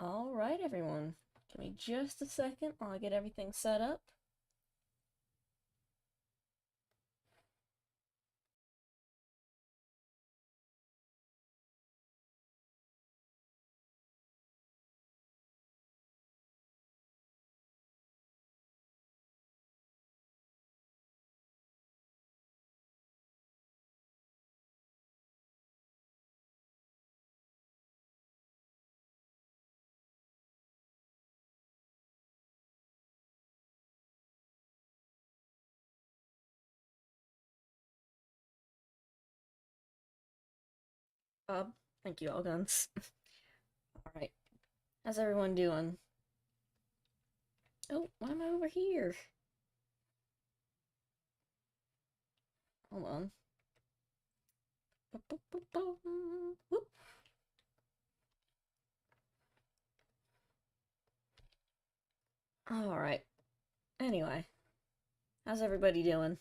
Alright, everyone. Give me just a second while I get everything set up. Thank you, all guns. Alright. How's everyone doing? Oh, why am I over here? Hold on. Whoop. Alright. Anyway. How's everybody doing?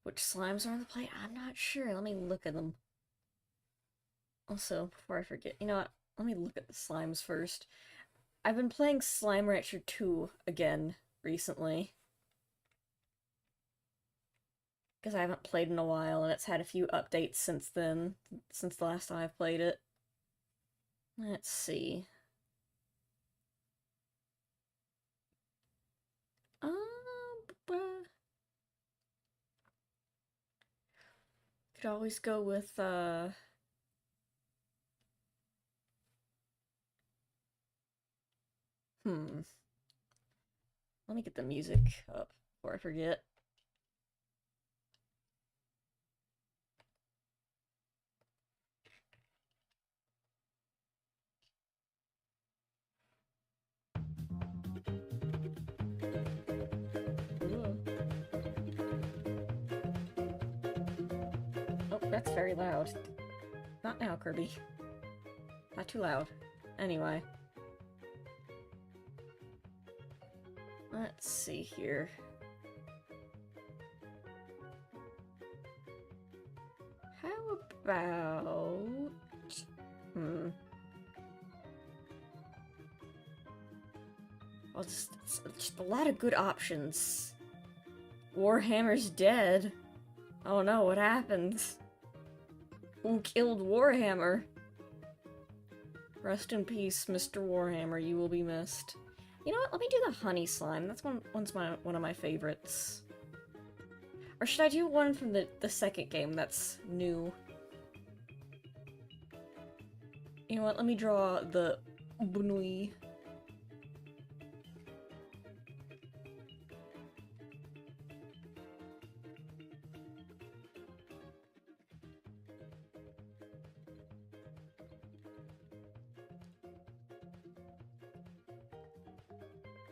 Which slimes are on the plate? I'm not sure. Let me look at them. Also, before I forget, you know what? Let me look at the slimes first. I've been playing Slime Rancher 2 again recently. Because I haven't played in a while, and it's had a few updates since then, since the last time I played it. Let's see. Could always go with, Let me get the music up before I forget. Oh, that's very loud. Not now, Kirby. Not too loud. Anyway. Let's see here. How about... Well, just a lot of good options. Warhammer's dead. Oh no, what happened? Who killed Warhammer? Rest in peace, Mr. Warhammer, you will be missed. You know what, let me do the honey slime. That's one of my favorites. Or should I do one from the second game that's new? You know what, let me draw the Bunui.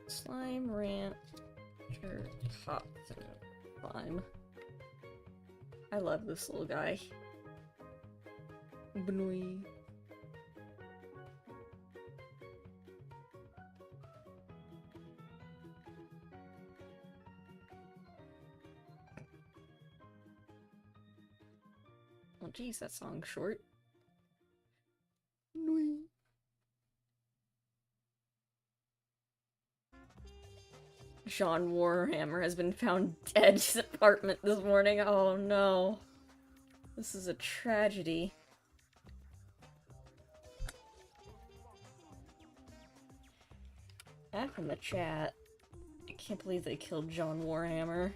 Slime Rancher Top Slime. I love this little guy. Bunui. Oh geez, that song's short. Bunui. John Warhammer has been found dead in his apartment this morning. Oh no. This is a tragedy. Back in the chat. I can't believe they killed John Warhammer.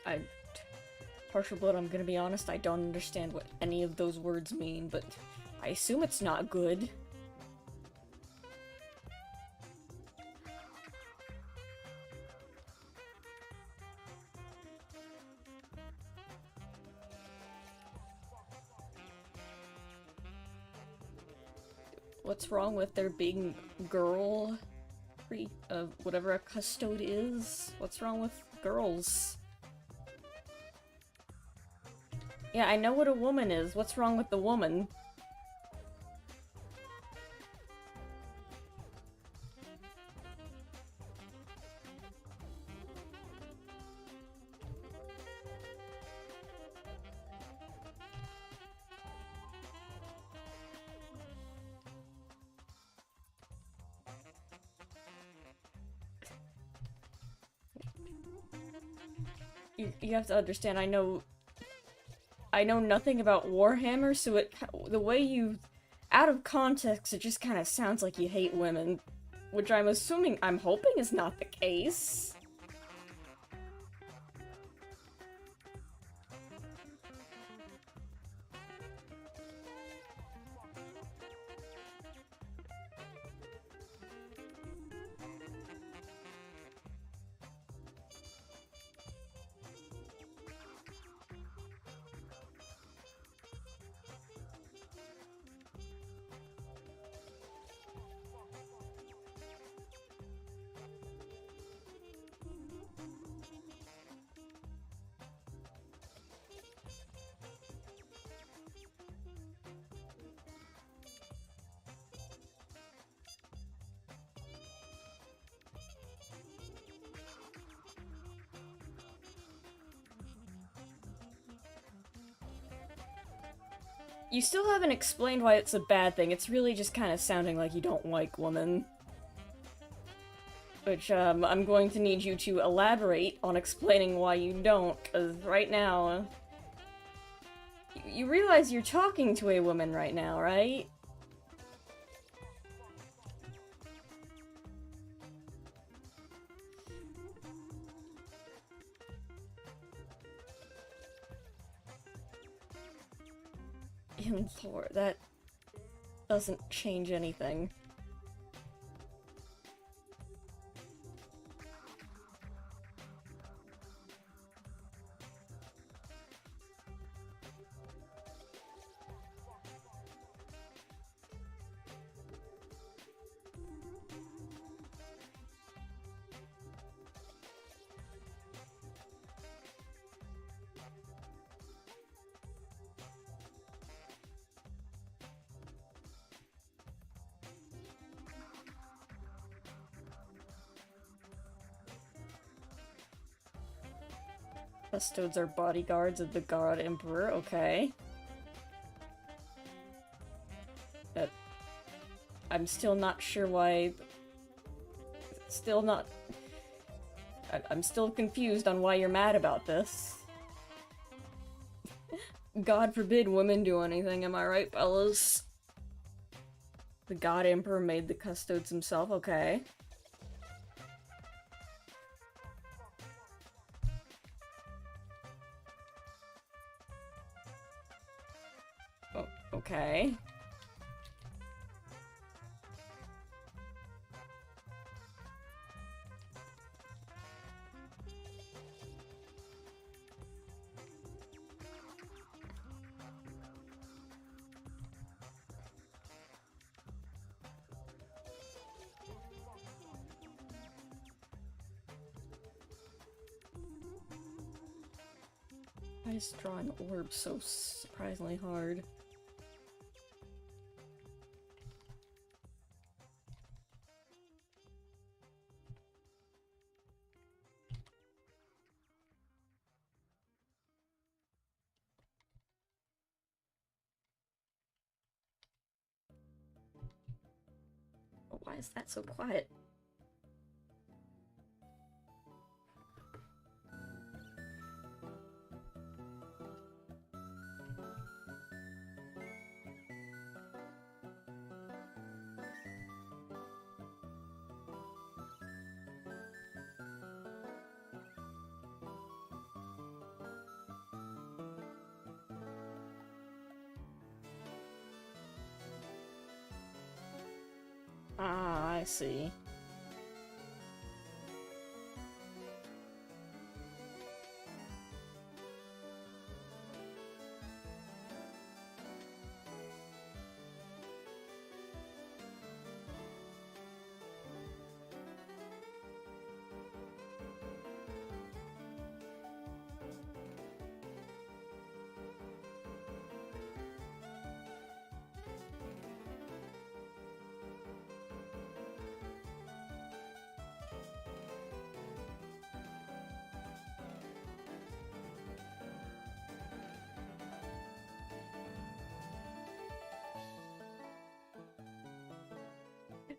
I partial blood, I'm gonna be honest, I don't understand what any of those words mean, but I assume it's not good. What's wrong with there being girl whatever a custode is? What's wrong with girls? Yeah, I know what a woman is. What's wrong with the woman? You have to understand, I know nothing about Warhammer, so the way you, out of context, it just kind of sounds like you hate women, which I'm hoping is not the case. You still haven't explained why it's a bad thing. It's really just kind of sounding like you don't like women. Which, I'm going to need you to elaborate on explaining why you don't, because right now... You realize you're talking to a woman right now, right? Thor, that doesn't change anything. Custodes are bodyguards of the God Emperor, okay. But I'm still not sure why... I'm still confused on why you're mad about this. God forbid women do anything, am I right, fellas? The God Emperor made the custodes himself, okay. Okay. Why is drawing orbs so surprisingly hard? Why is that so quiet? I see.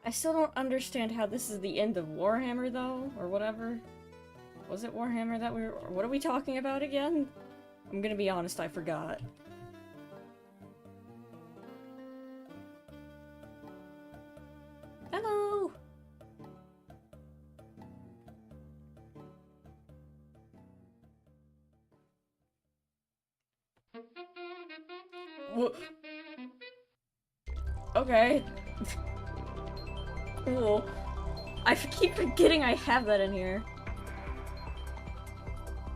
I still don't understand how this is the end of Warhammer, though, or whatever. Was it Warhammer that we were— what are we talking about again? I'm gonna be honest, I forgot. Hello! Okay. Cool. I keep forgetting I have that in here.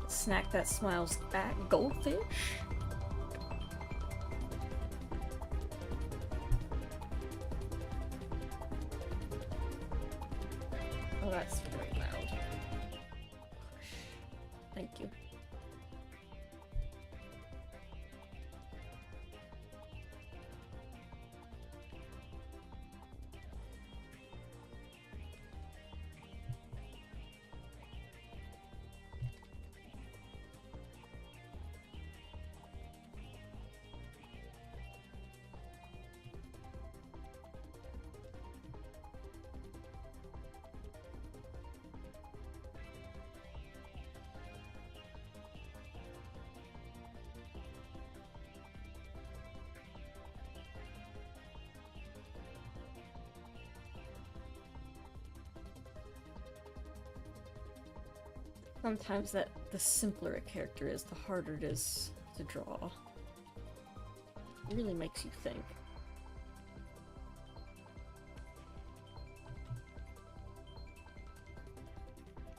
Snack that smiles back. Goldfish? Oh, that's very loud. Thank you. Sometimes the simpler a character is, the harder it is to draw. It really makes you think.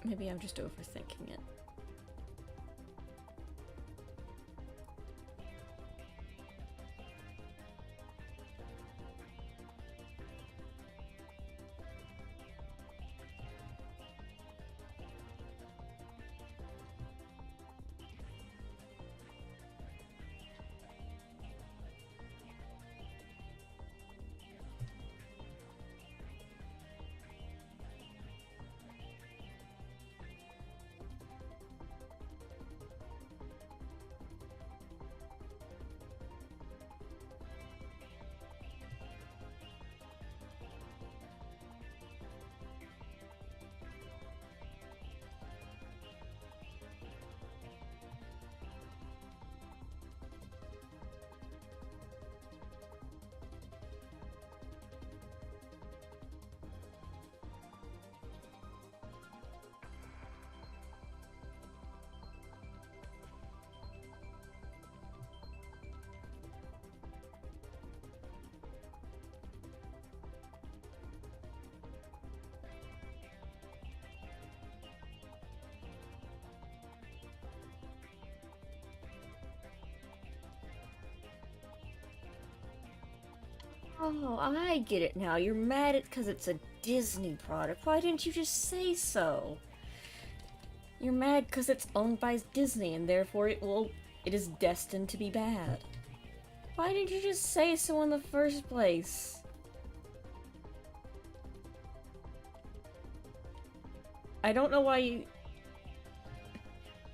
Maybe I'm just overthinking it. Oh, I get it now. You're mad at because it's a Disney product. Why didn't you just say so? You're mad because it's owned by Disney and therefore it is destined to be bad. Why didn't you just say so in the first place? I don't know why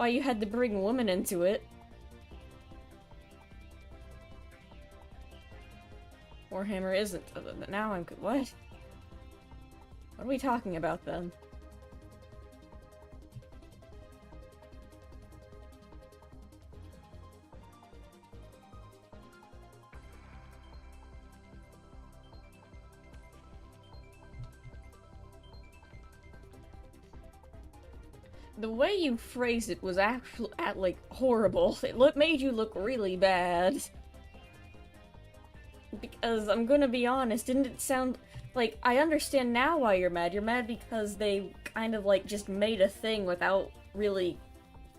you had to bring women into it. Warhammer isn't. Now I'm— what? What are we talking about then? The way you phrased it was actually, like, horrible. It made you look really bad. Because, I'm gonna be honest, didn't it sound like, I understand now why you're mad. You're mad because they kind of, like, just made a thing without really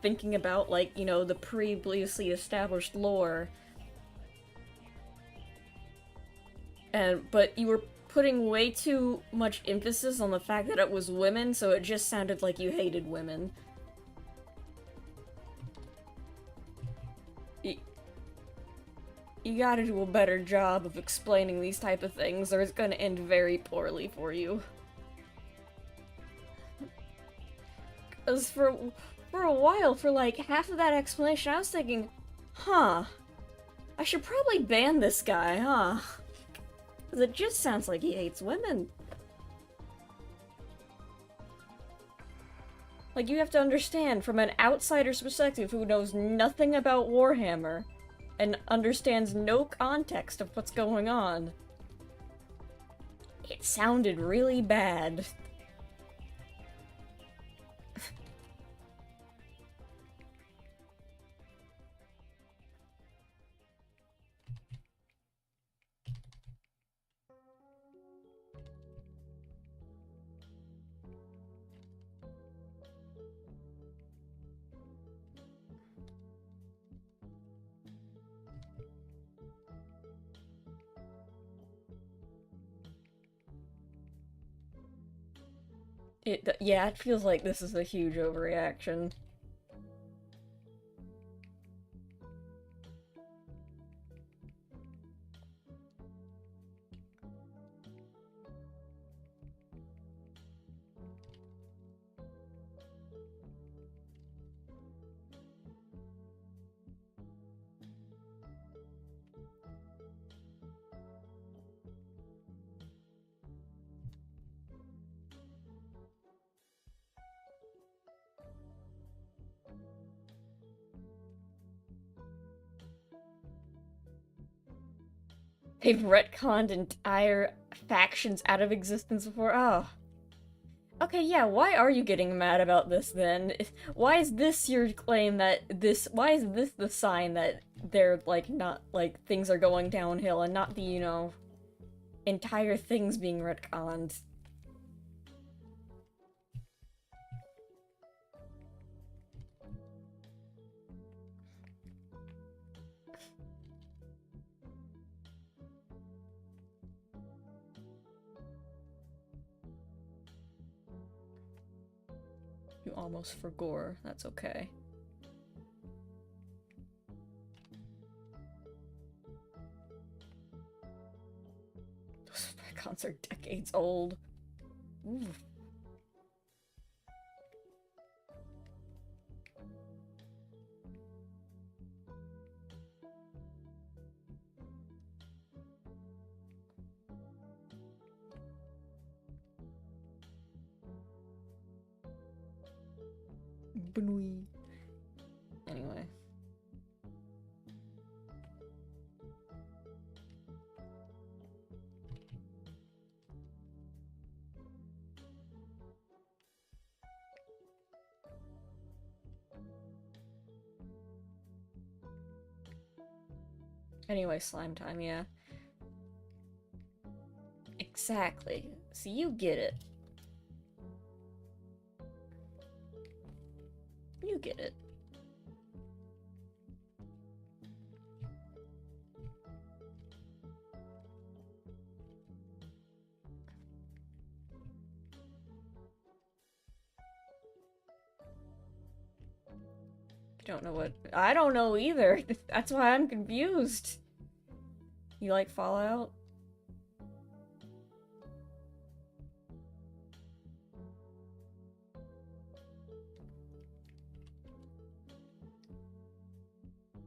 thinking about, like, you know, the previously established lore. But you were putting way too much emphasis on the fact that it was women, so it just sounded like you hated women. You gotta do a better job of explaining these type of things, or it's gonna end very poorly for you. Because for a while, for like half of that explanation, I was thinking, huh, I should probably ban this guy, huh? Because it just sounds like he hates women. Like, you have to understand, from an outsider's perspective who knows nothing about Warhammer, and understands no context of what's going on, it sounded really bad. Yeah, it feels like this is a huge overreaction. They've retconned entire factions out of existence before. Oh. Okay, yeah, why are you getting mad about this then? Why is this your claim that why is this the sign that they're, like, not, like, things are going downhill and not the, you know, entire things being retconned? You almost forgore. That's okay. Those retcons are decades old. Ooh. Banui. Anyway. Anyway, slime time, yeah. Exactly. So you get it. You get it. Don't know what— I don't know either. That's why I'm confused. You like Fallout?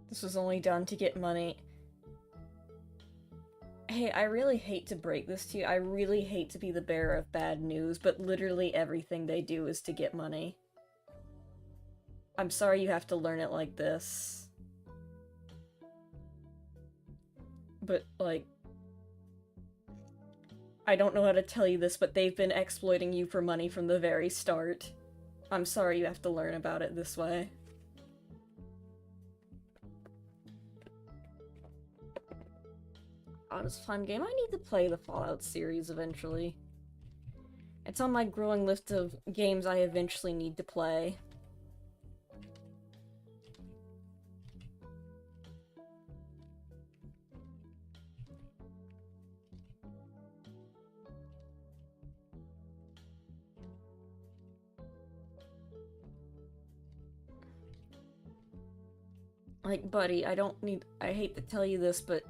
This was only done to get money. Hey, I really hate to break this to you. I really hate to be the bearer of bad news, but literally everything they do is to get money. I'm sorry you have to learn it like this. But, like, I don't know how to tell you this, but they've been exploiting you for money from the very start. I'm sorry you have to learn about it this way. Fallout is a fun game. I need to play the Fallout series eventually. It's on my growing list of games I eventually need to play. Like, buddy, I hate to tell you this, but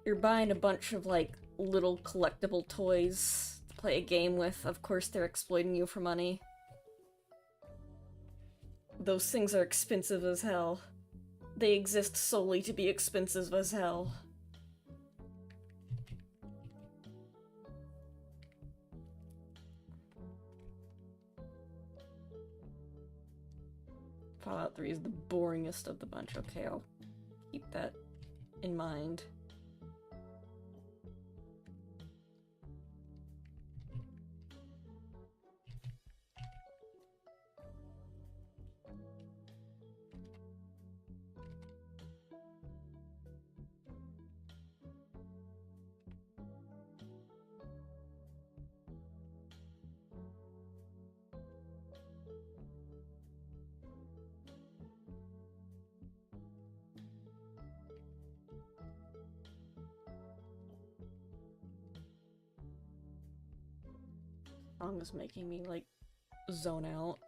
you're buying a bunch of, like, little collectible toys to play a game with. Of course they're exploiting you for money. Those things are expensive as hell. They exist solely to be expensive as hell. Fallout 3 is the boringest of the bunch. Okay, I'll keep that in mind. Song is making me, like, zone out.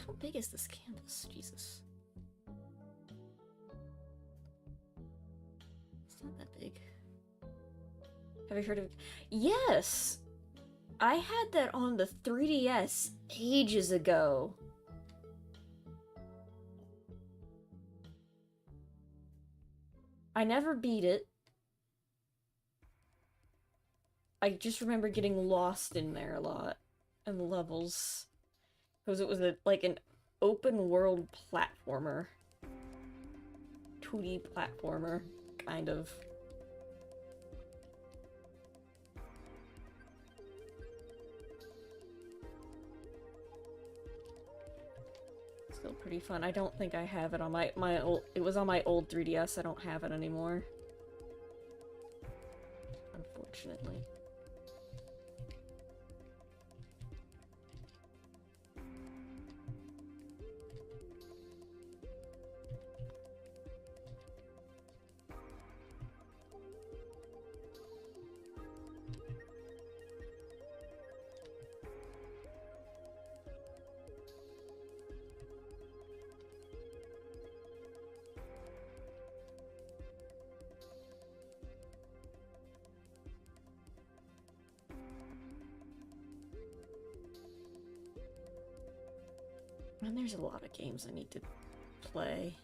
How big is this canvas? Jesus. It's not that big. Have you heard of... Yes! I had that on the 3DS ages ago. I never beat it. I just remember getting lost in there a lot. In the levels. Because it was like an open world platformer. 2D platformer, kind of. Still pretty fun. I don't think I have it on my old... It was on my old 3DS. I don't have it anymore. Unfortunately. And there's a lot of games I need to play.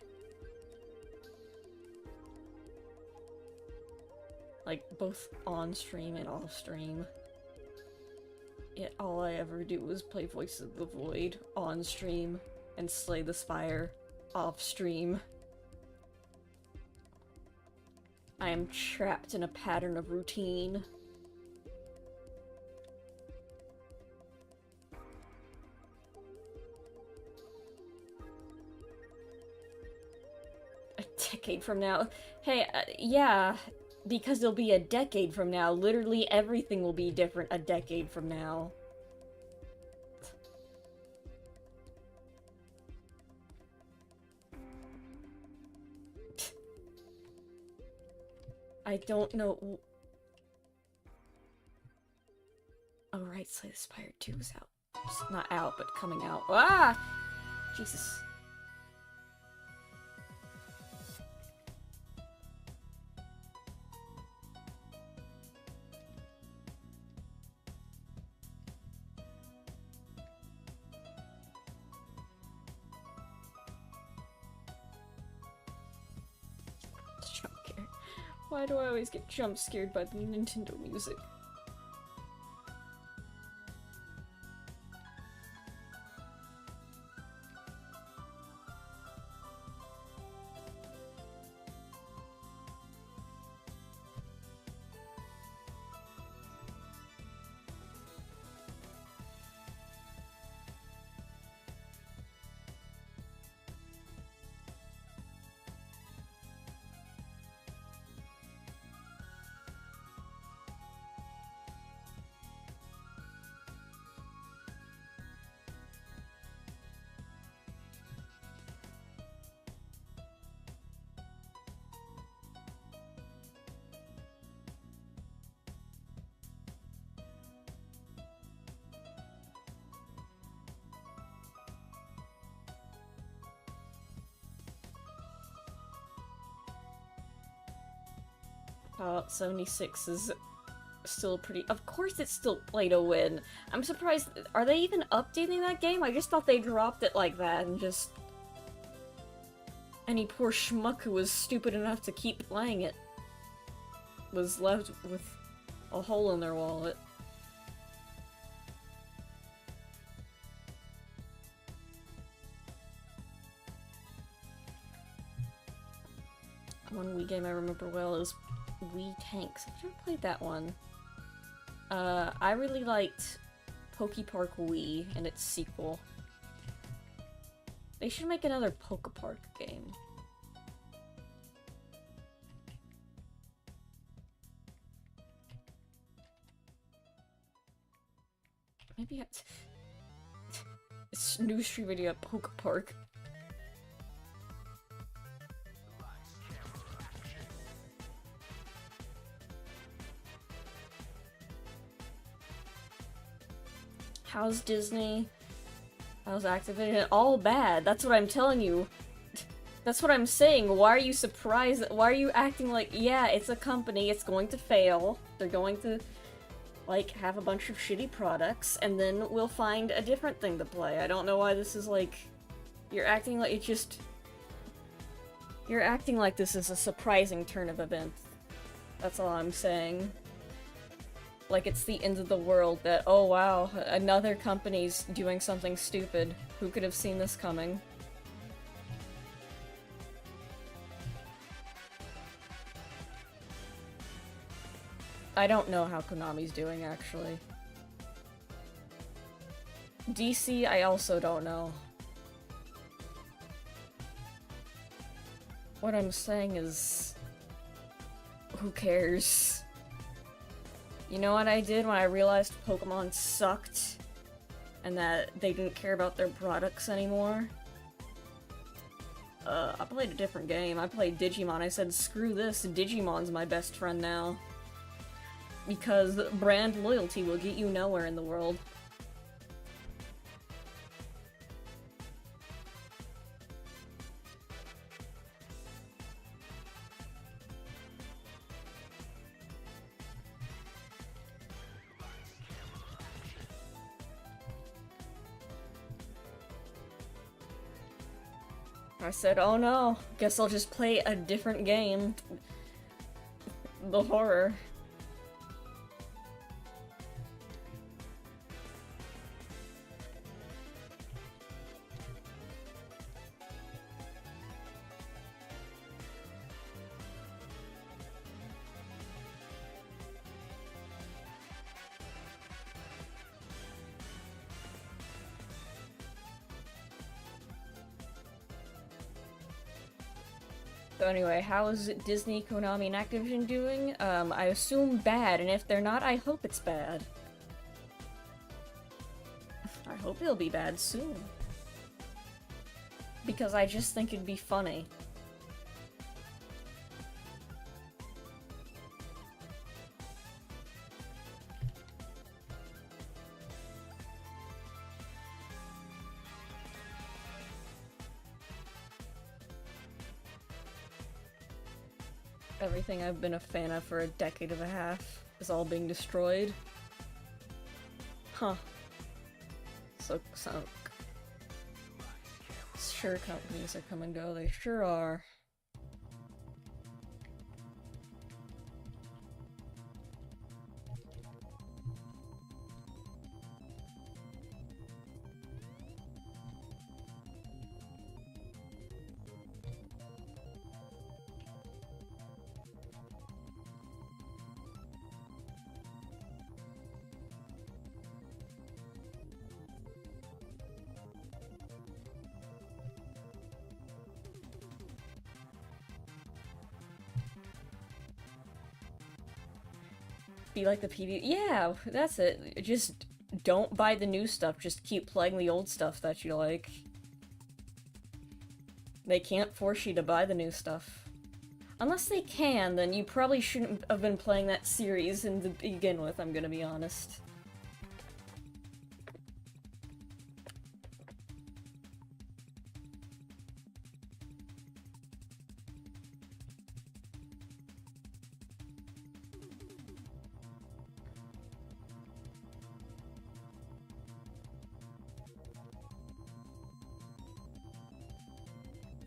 Like, both on-stream and off-stream. Yet all I ever do is play Voice of the Void on-stream and Slay the Spire off-stream. I am trapped in a pattern of routine. Decade from now. Hey, yeah, because it'll be a decade from now. Literally everything will be different a decade from now. I don't know. Oh, right, Slay the Spire 2 is out. It's not out, but coming out. Ah! Jesus. Why do I always get jump scared by the Nintendo music? Fallout 76 is still pretty... Of course it's still play to win. I'm surprised... Are they even updating that game? I just thought they dropped it like that and just... Any poor schmuck who was stupid enough to keep playing it was left with a hole in their wallet. One Wii game I remember well is Wii Tanks. I've never played that one. I really liked PokePark Wii and its sequel. They should make another PokePark game. Maybe it's new stream video at PokePark. How's Disney? How's Activision? All bad. That's what I'm telling you. That's what I'm saying. Why are you surprised? Why are you acting like, yeah, it's a company, it's going to fail. They're going to, like, have a bunch of shitty products, and then we'll find a different thing to play. I don't know why this is like... You're acting like it's just... You're acting like this is a surprising turn of events. That's all I'm saying. Like it's the end of the world that, oh wow, another company's doing something stupid. Who could have seen this coming? I don't know how Konami's doing, actually. DC, I also don't know. What I'm saying is... Who cares? You know what I did when I realized Pokemon sucked? And that they didn't care about their products anymore? I played a different game. I played Digimon. I said, screw this, Digimon's my best friend now. Because brand loyalty will get you nowhere in the world. I said, oh no, guess I'll just play a different game. The horror. So anyway, how is Disney, Konami, and Activision doing? I assume bad, and if they're not, I hope it's bad. I hope it'll be bad soon. Because I just think it'd be funny. Everything I've been a fan of for a decade and a half is all being destroyed. Huh. So sunk. Sure, companies are come and go, they sure are. Be like the PD. Yeah, that's it. Just don't buy the new stuff. Just keep playing the old stuff that you like. They can't force you to buy the new stuff. Unless they can, then you probably shouldn't have been playing that series to begin with, I'm gonna be honest.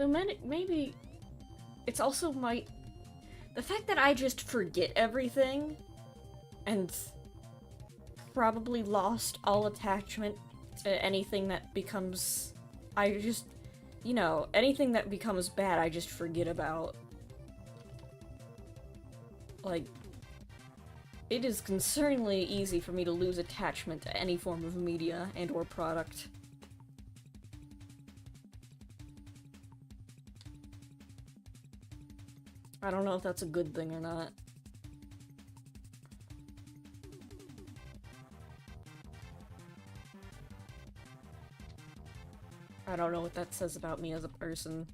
maybe it's also the fact that I just forget everything and probably lost all attachment to anything that becomes... anything that becomes bad, I just forget about. Like, it is concerningly easy for me to lose attachment to any form of media and or product. I don't know if that's a good thing or not. I don't know what that says about me as a person.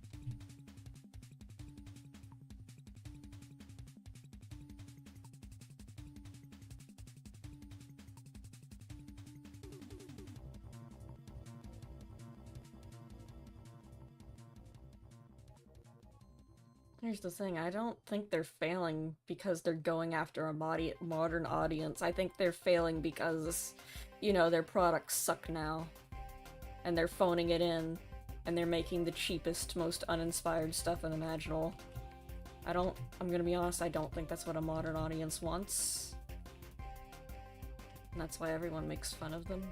Here's the thing, I don't think they're failing because they're going after a modern audience. I think they're failing because, their products suck now. And they're phoning it in. And they're making the cheapest, most uninspired stuff unimaginable. I'm gonna be honest, I don't think that's what a modern audience wants. And that's why everyone makes fun of them.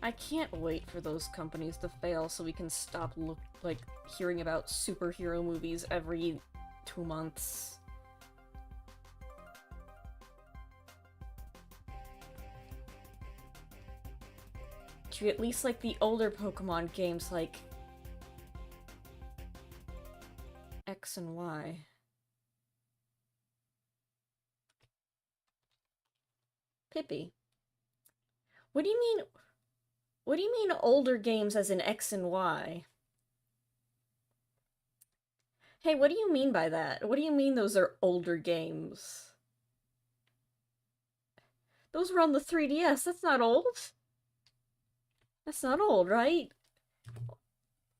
I can't wait for those companies to fail so we can stop hearing about superhero movies every 2 months. To at least like the older Pokemon games like X and Y. Pippi. What do you mean? What do you mean older games as in X and Y? Hey, what do you mean by that? What do you mean those are older games? Those were on the 3DS, that's not old. That's not old, right?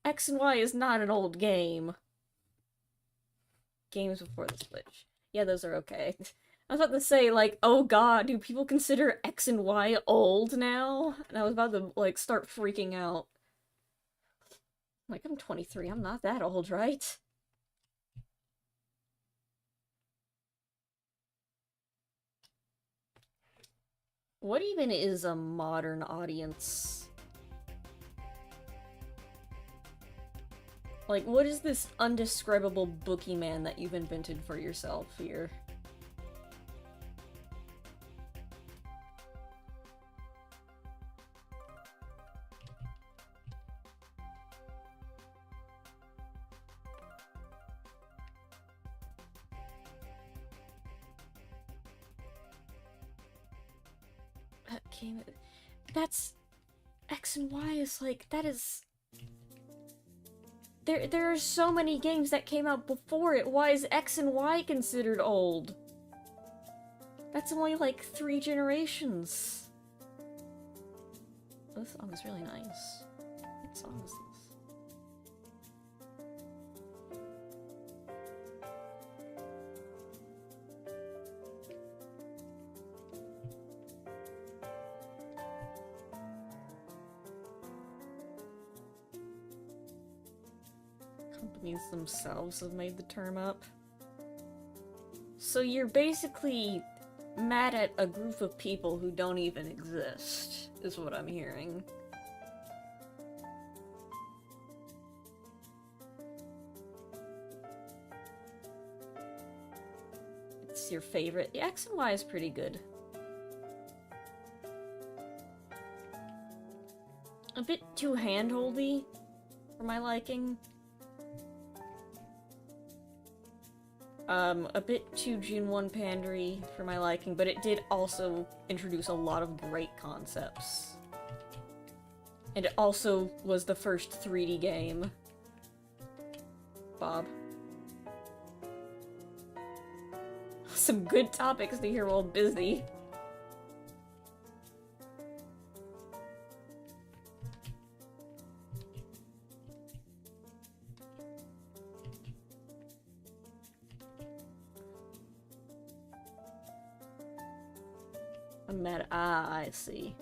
X and Y is not an old game. Games before the Switch. Yeah, those are okay. I was about to say, like, oh god, do people consider X and Y old now? And I was about to, like, start freaking out. Like, I'm 23, I'm not that old, right? What even is a modern audience? Like, what is this undescribable boogeyman that you've invented for yourself here? That's... X and Y is like, that is... There are so many games that came out before it. Why is X and Y considered old? That's only like 3 generations. This song is really nice. What song is this? Companies themselves have made the term up. So you're basically mad at a group of people who don't even exist, is what I'm hearing. It's your favorite. The X and Y is pretty good. A bit too handholdy for my liking. A bit too June 1 pandery for my liking, but it did also introduce a lot of great concepts. And it also was the first 3D game. Bob. Some good topics to hear while busy. I'm mad. Ah, I see.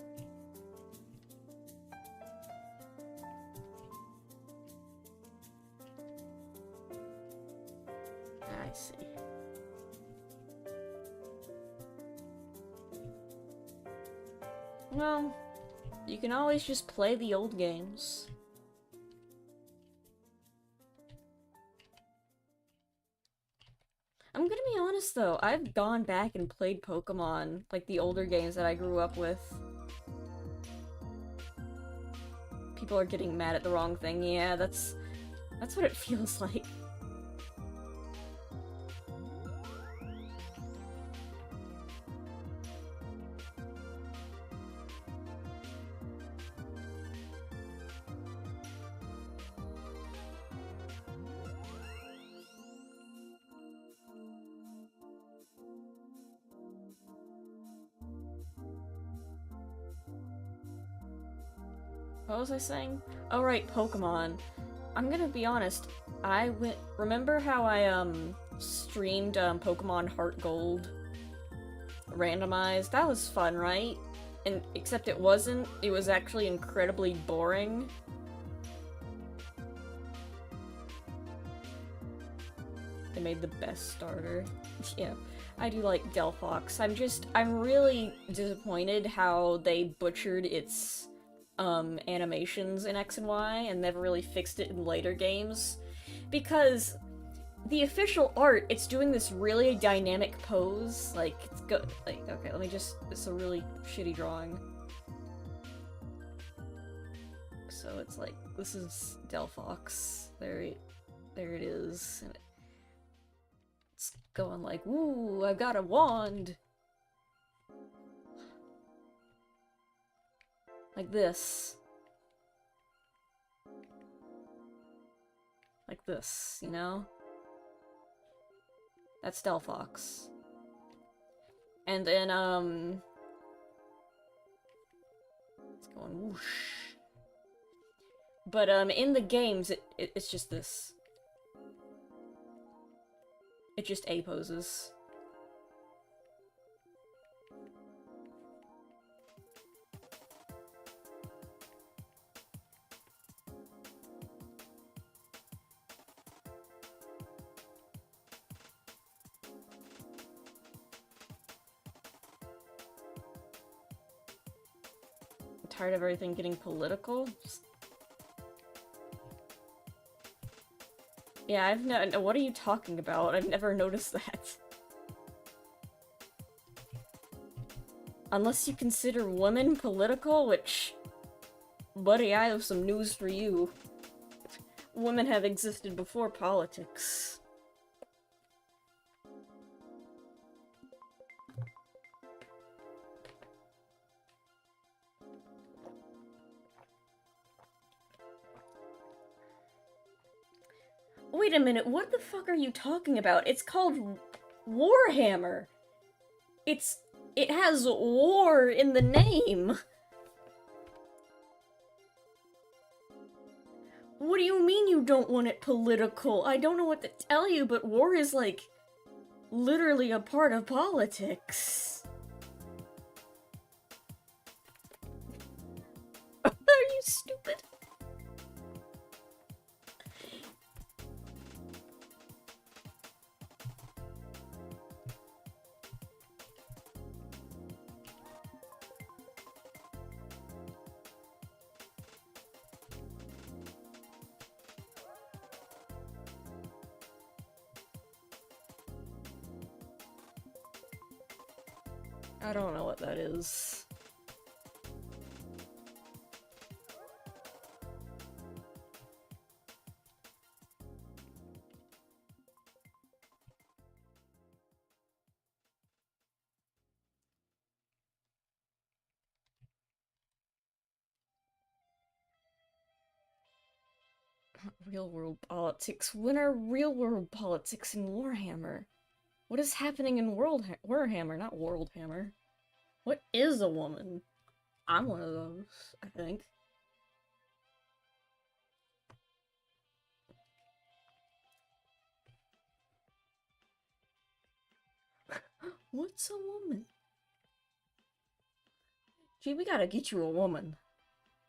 I see. Well, you can always just play the old games. I'm gonna be honest though, I've gone back and played Pokemon, like the older games that I grew up with. People are getting mad at the wrong thing, yeah, that's what it feels like. What was I saying? Oh right, Pokemon. I'm gonna be honest, remember how I, streamed, Pokemon Heart Gold randomized? That was fun, right? And, except it wasn't. It was actually incredibly boring. They made the best starter. Yeah, I do like Delphox. I'm really disappointed how they butchered its animations in X and Y and never really fixed it in later games. Because the official art, it's doing this really dynamic pose. Like, okay, it's a really shitty drawing. So it's like, this is Delphox. There it is. And it's going like, woo, I've got a wand! Like this. Like this, you know? That's Delphox. And then, it's going whoosh. But, in the games, it's just this. It's just A poses. Tired of everything getting political? Yeah, I've no- what are you talking about? I've never noticed that. Unless you consider women political, which... Buddy, I have some news for you. Women have existed before politics. Wait a minute, what the fuck are you talking about? It's called Warhammer! It has war in the name! What do you mean you don't want it political? I don't know what to tell you, but war is, like, literally a part of politics. Are you stupid? I don't know what that is. Real world politics? When are real world politics in Warhammer? What is happening in Warhammer, not Worldhammer? What is a woman? I'm one of those, I think. What's a woman? Gee, we gotta get you a woman.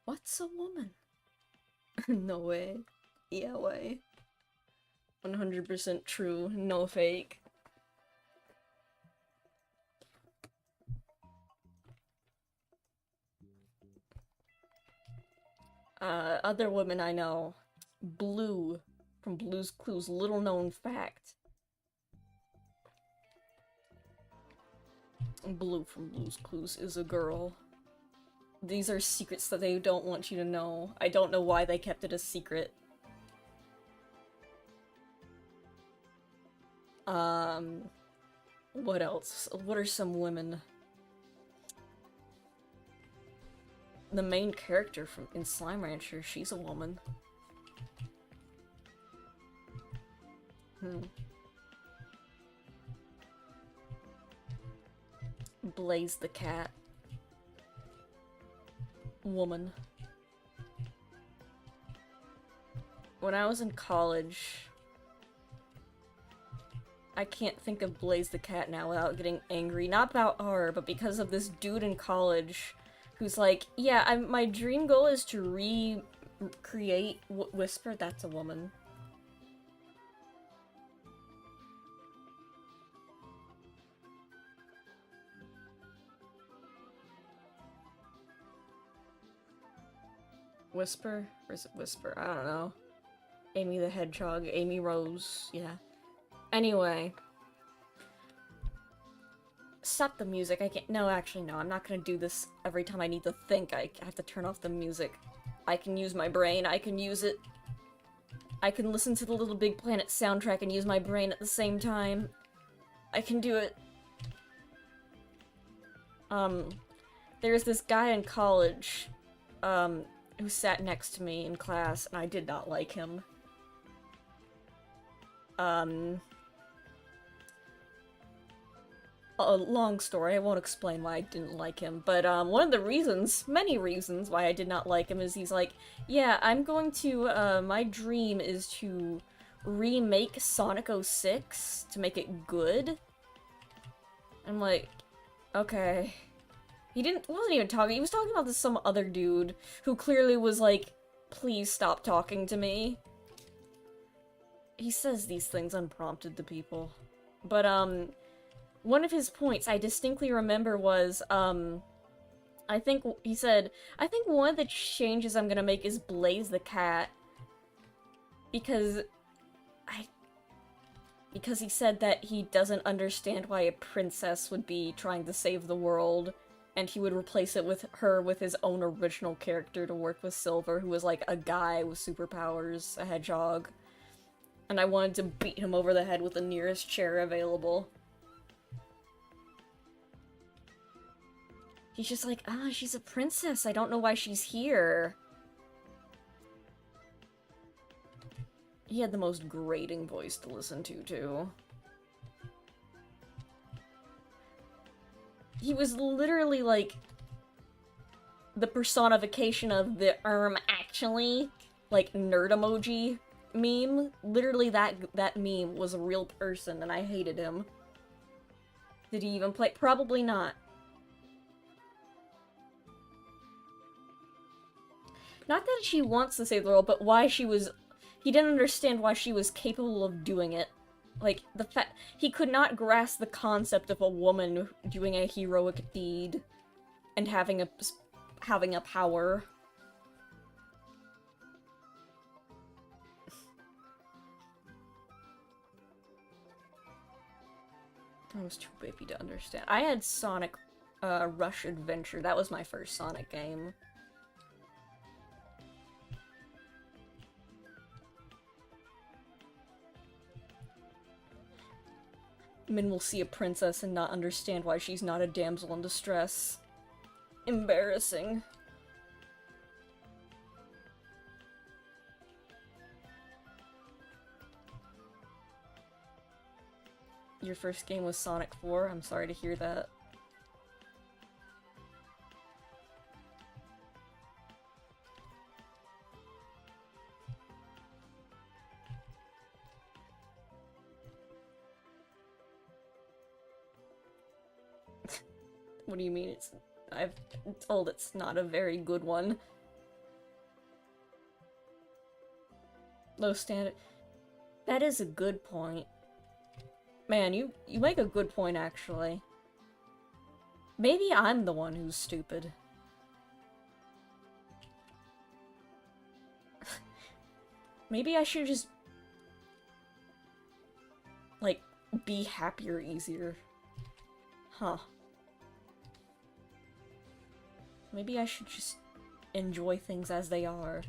What's a woman? No way. Yeah way. 100% true, no fake. Other women I know. Blue from Blue's Clues, little known fact. Blue from Blue's Clues is a girl. These are secrets that they don't want you to know. I don't know why they kept it a secret. What else? What are some women? The main character in Slime Rancher, she's a woman. Blaze the cat. Woman. When I was in college, I can't think of Blaze the cat now without getting angry. Not about her, but because of this dude in college who's like, yeah, my dream goal is to recreate Whisper. That's a woman. Whisper? Or is it Whisper? I don't know. Amy the Hedgehog, Amy Rose, yeah. Anyway. Stop the music, I can't- no, actually no, I'm not gonna do this every time I need to think. I have to turn off the music. I can use my brain, I can use it. I can listen to the Little Big Planet soundtrack and use my brain at the same time. I can do it. There's this guy in college, who sat next to me in class, and I did not like him. A long story, I won't explain why I didn't like him, but, one of the reasons, many reasons why I did not like him is he's like, yeah, I'm going to, my dream is to remake Sonic 06 to make it good. I'm like, okay. Wasn't even talking, he was talking about this some other dude who clearly was like, please stop talking to me. He says these things unprompted to people. But, one of his points I distinctly remember was, I think he said, I think one of the changes I'm gonna make is Blaze the cat. Because he said that he doesn't understand why a princess would be trying to save the world, and he would replace it with his own original character to work with Silver, who was like a guy with superpowers, a hedgehog. And I wanted to beat him over the head with the nearest chair available. He's just like, she's a princess, I don't know why she's here. He had the most grating voice to listen to, too. He was literally, like, the personification of the, actually, like, nerd emoji meme. Literally, that meme was a real person, and I hated him. Did he even play? Probably not. Not that she wants to save the world, but why she was... He didn't understand why she was capable of doing it. Like, the fact... He could not grasp the concept of a woman doing a heroic deed and having a power. I was too baby to understand. I had Sonic Rush Adventure. That was my first Sonic game. Min will see a princess and not understand why she's not a damsel in distress. Embarrassing. Your first game was Sonic 4? I'm sorry to hear that. What do you mean I've been told it's not a very good one. Low standard. That is a good point. Man, you make a good point, actually. Maybe I'm the one who's stupid. Maybe I should just, like, be happier easier. Huh. Maybe I should just enjoy things as they are.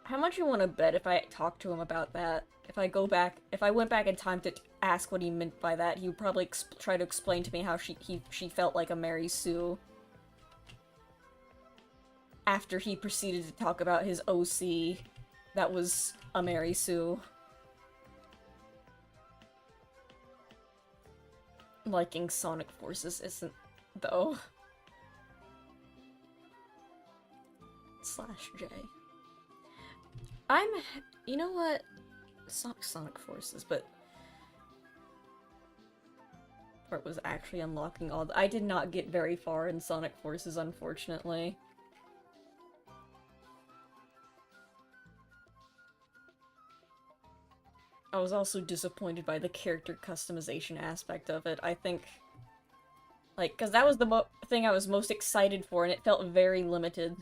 How much you want to bet if I talk to him about that? If I went back in time to ask what he meant by that, he would probably try to explain to me how she felt like a Mary Sue. After he proceeded to talk about his OC that was a Mary Sue. Liking Sonic Forces isn't, though. /J. You know what? Sonic Forces, but... Part was actually unlocking all I did not get very far in Sonic Forces, unfortunately. I was also disappointed by the character customization aspect of it. I think... Like, because that was the thing I was most excited for, and it felt very limited.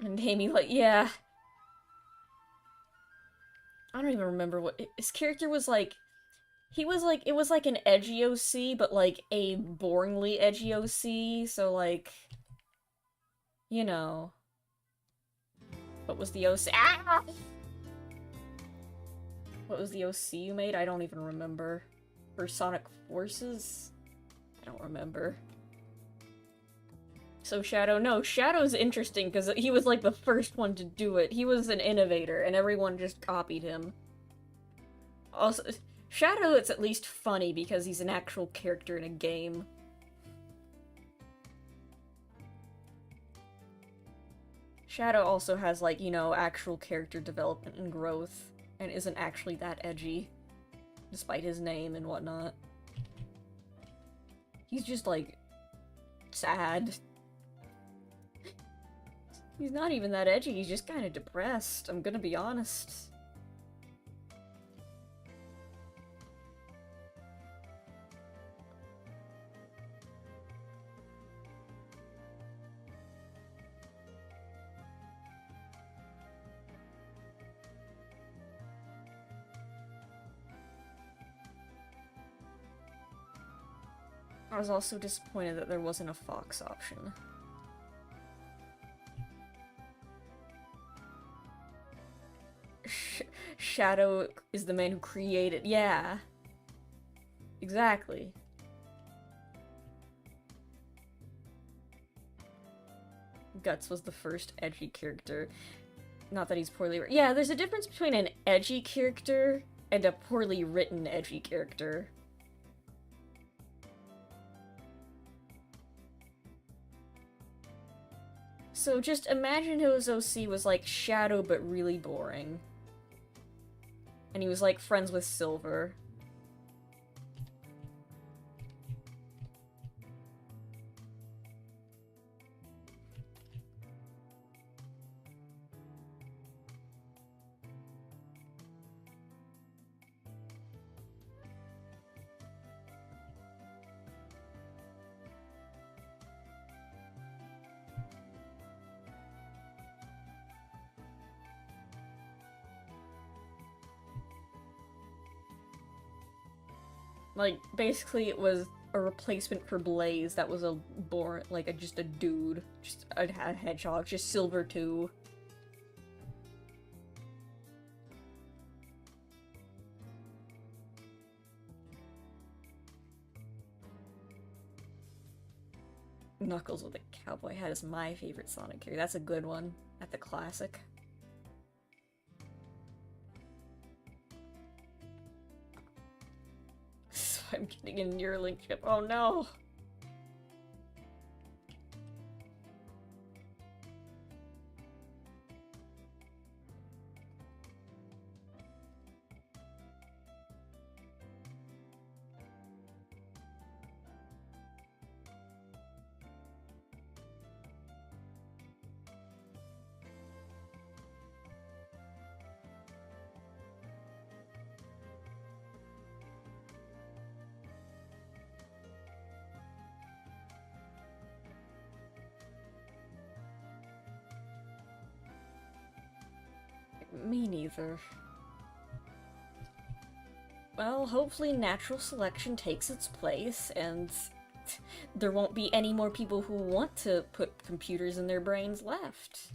And Amy, like, yeah. I don't even remember what... His character was like... He was like... It was like an edgy OC, but like a boringly edgy OC, so like... You know... What was the OC? Ah! What was the OC you made? I don't even remember. For Sonic Forces? I don't remember. So Shadow, no, Shadow's interesting because he was like the first one to do it. He was an innovator and everyone just copied him. Also, Shadow, it's at least funny because he's an actual character in a game. Shadow also has, like, you know, actual character development and growth and isn't actually that edgy, despite his name and whatnot. He's just, like, sad. He's not even that edgy, he's just kind of depressed, I'm gonna be honest. I was also disappointed that there wasn't a Fox option. Shadow is the man who created- yeah. Exactly. Guts was the first edgy character. Not that he's poorly written. Yeah, there's a difference between an edgy character and a poorly written edgy character. So just imagine his OC was like Shadow but really boring. And he was like friends with Silver. Like, basically it was a replacement for Blaze that was a just a dude. Just a hedgehog, just Silver too. Knuckles with a cowboy hat is my favorite Sonic character. That's a good one. That's a classic. So I'm getting a Neuralink chip. Oh no! Me neither. Well, hopefully natural selection takes its place, and there won't be any more people who want to put computers in their brains left.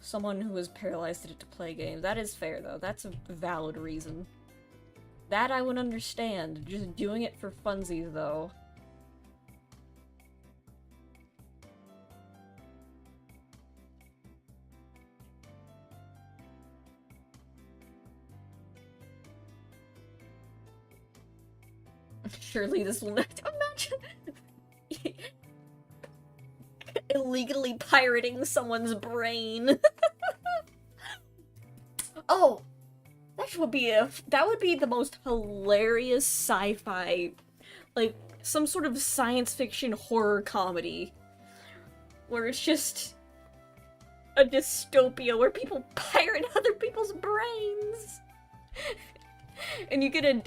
Someone who is paralyzed to play games. That is fair, though. That's a valid reason. That I would understand. Just doing it for funsies, though. Surely this will not imagine illegally pirating someone's brain. Oh, that would be the most hilarious sci-fi, like some sort of science fiction horror comedy, where it's just a dystopia where people pirate other people's brains, and you get an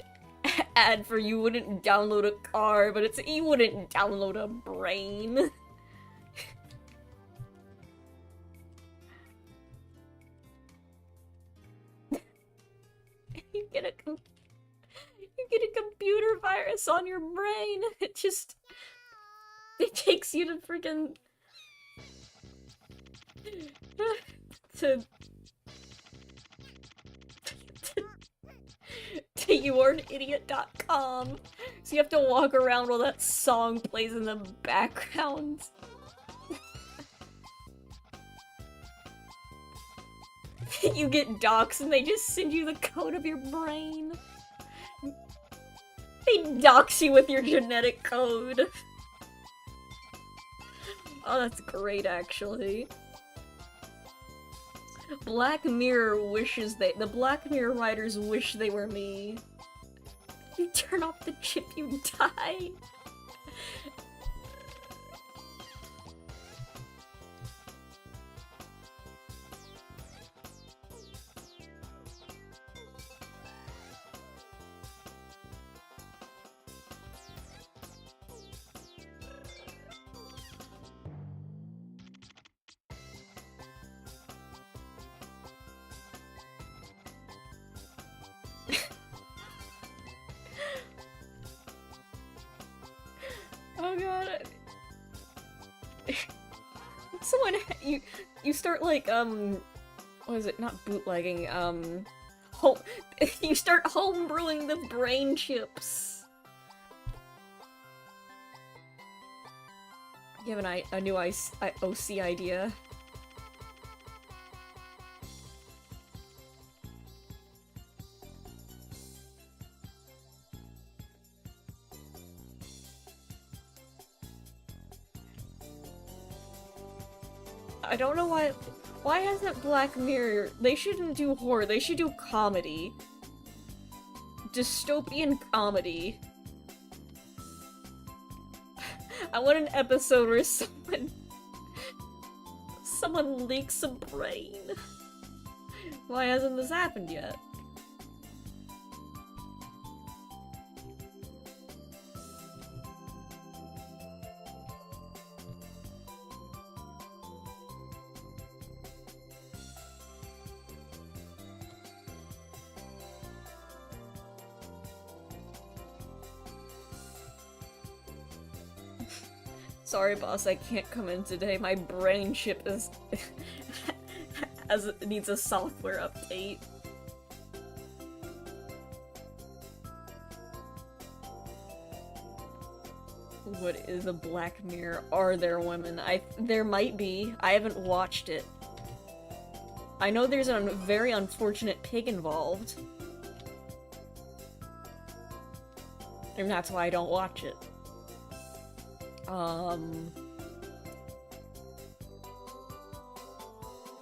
ad for you wouldn't download a car, but it's you wouldn't download a brain. You get a computer virus on your brain. It takes you to freaking to youareanidiot.com. So you have to walk around while that song plays in the background. You get doxxed and they just send you the code of your brain. They dox you with your genetic code. Oh, that's great, actually. Black Mirror the Black Mirror writers wish they were me. You turn off the chip, you die. Oh god. Someone, you start like, what is it? Not bootlegging, you start homebrewing the brain chips. You have a new OC idea. I don't know why hasn't Black Mirror, they shouldn't do horror, they should do comedy. Dystopian comedy. I want an episode where someone leaks a brain. Why hasn't this happened yet? Sorry, boss, I can't come in today. My brain chip is needs a software update. What is a Black Mirror? Are there women? There might be. I haven't watched it. I know there's a very unfortunate pig involved. And that's why I don't watch it.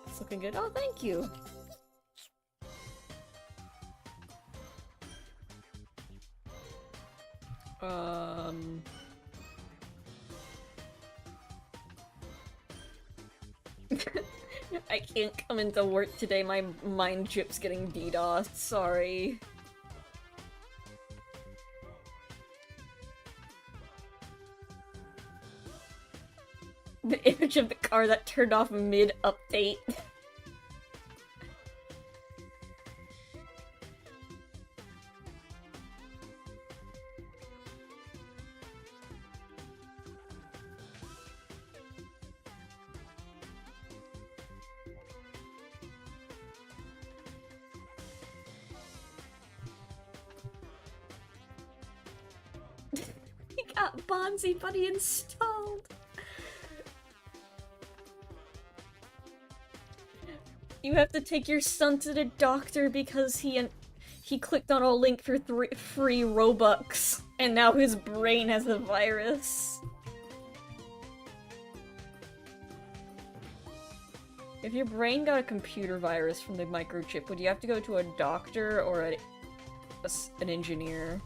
It's looking good. Oh, thank you! I can't come into work today, my mind chip's getting DDoSed, sorry. The image of the car that turned off mid-update. We got Bonzi Buddy installed. You have to take your son to the doctor because he clicked on a link for free Robux, and now his brain has the virus. If your brain got a computer virus from the microchip, would you have to go to a doctor or an engineer?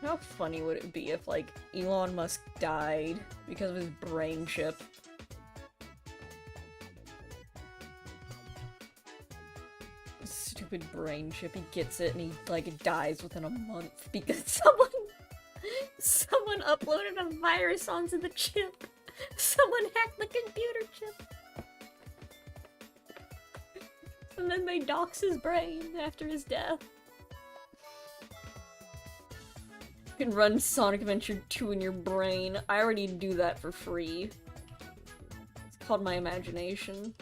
How funny would it be if, like, Elon Musk died because of his brain chip? Stupid brain chip, he gets it and he, like, dies within a month because someone uploaded a virus onto the chip! Someone hacked the computer chip! And then they dox his brain after his death. You can run Sonic Adventure 2 in your brain. I already do that for free. It's called my imagination.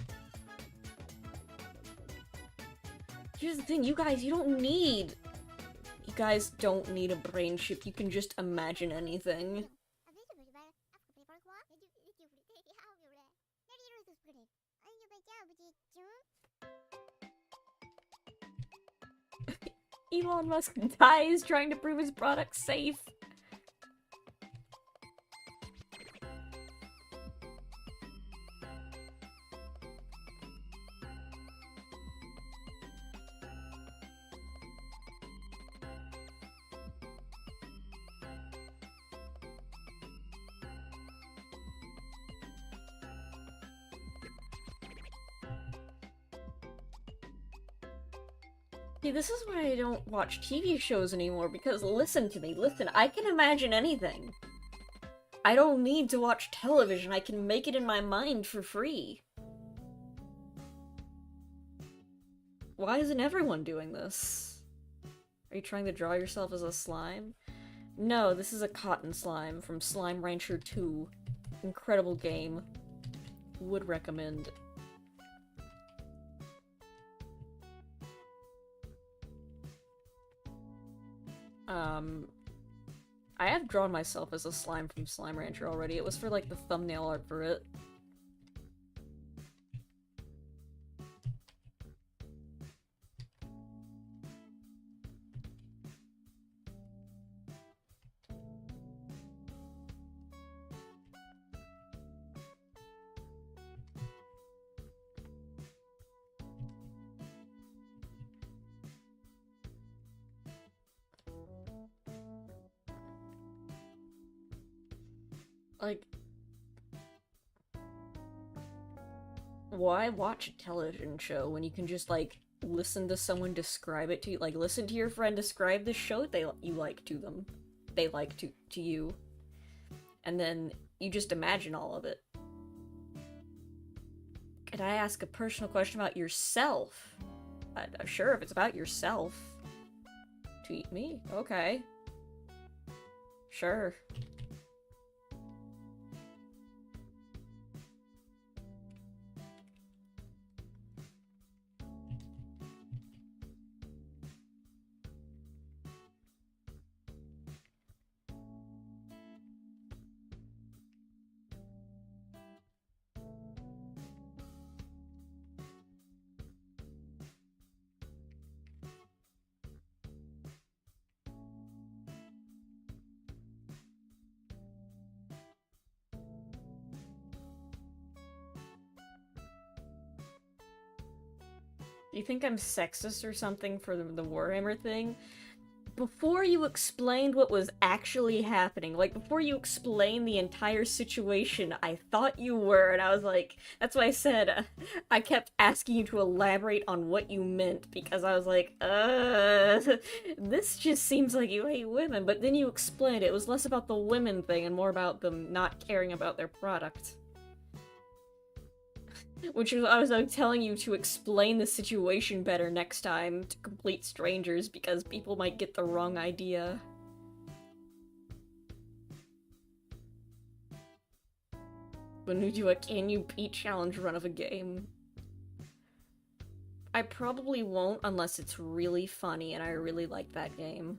Here's the thing, you guys don't need a brain chip. You can just imagine anything. Elon Musk dies trying to prove his product's safe. See, this is why I don't watch TV shows anymore, because listen to me, listen, I can imagine anything. I don't need to watch television, I can make it in my mind for free. Why isn't everyone doing this? Are you trying to draw yourself as a slime? No, this is a cotton slime from Slime Rancher 2. Incredible game. Would recommend. I have drawn myself as a slime from Slime Rancher already. It was for, like, the thumbnail art for it. Like, why watch a television show when you can just, like, listen to someone describe it to you? Like, listen to your friend describe the show you like to them. They like to you. And then you just imagine all of it. Could I ask a personal question about yourself? Sure, if it's about yourself. Tweet me? Okay. Sure. Do you think I'm sexist or something for the Warhammer thing? Before you explained what was actually happening, like before you explained the entire situation, I thought you were, and I was like, that's why I said, I kept asking you to elaborate on what you meant, because I was like, this just seems like you hate women, but then you explained it was less about the women thing and more about them not caring about their product. Which is, I was telling you to explain the situation better next time to complete strangers because people might get the wrong idea. When we do a Can You Beat Challenge run of a game. I probably won't unless it's really funny and I really like that game.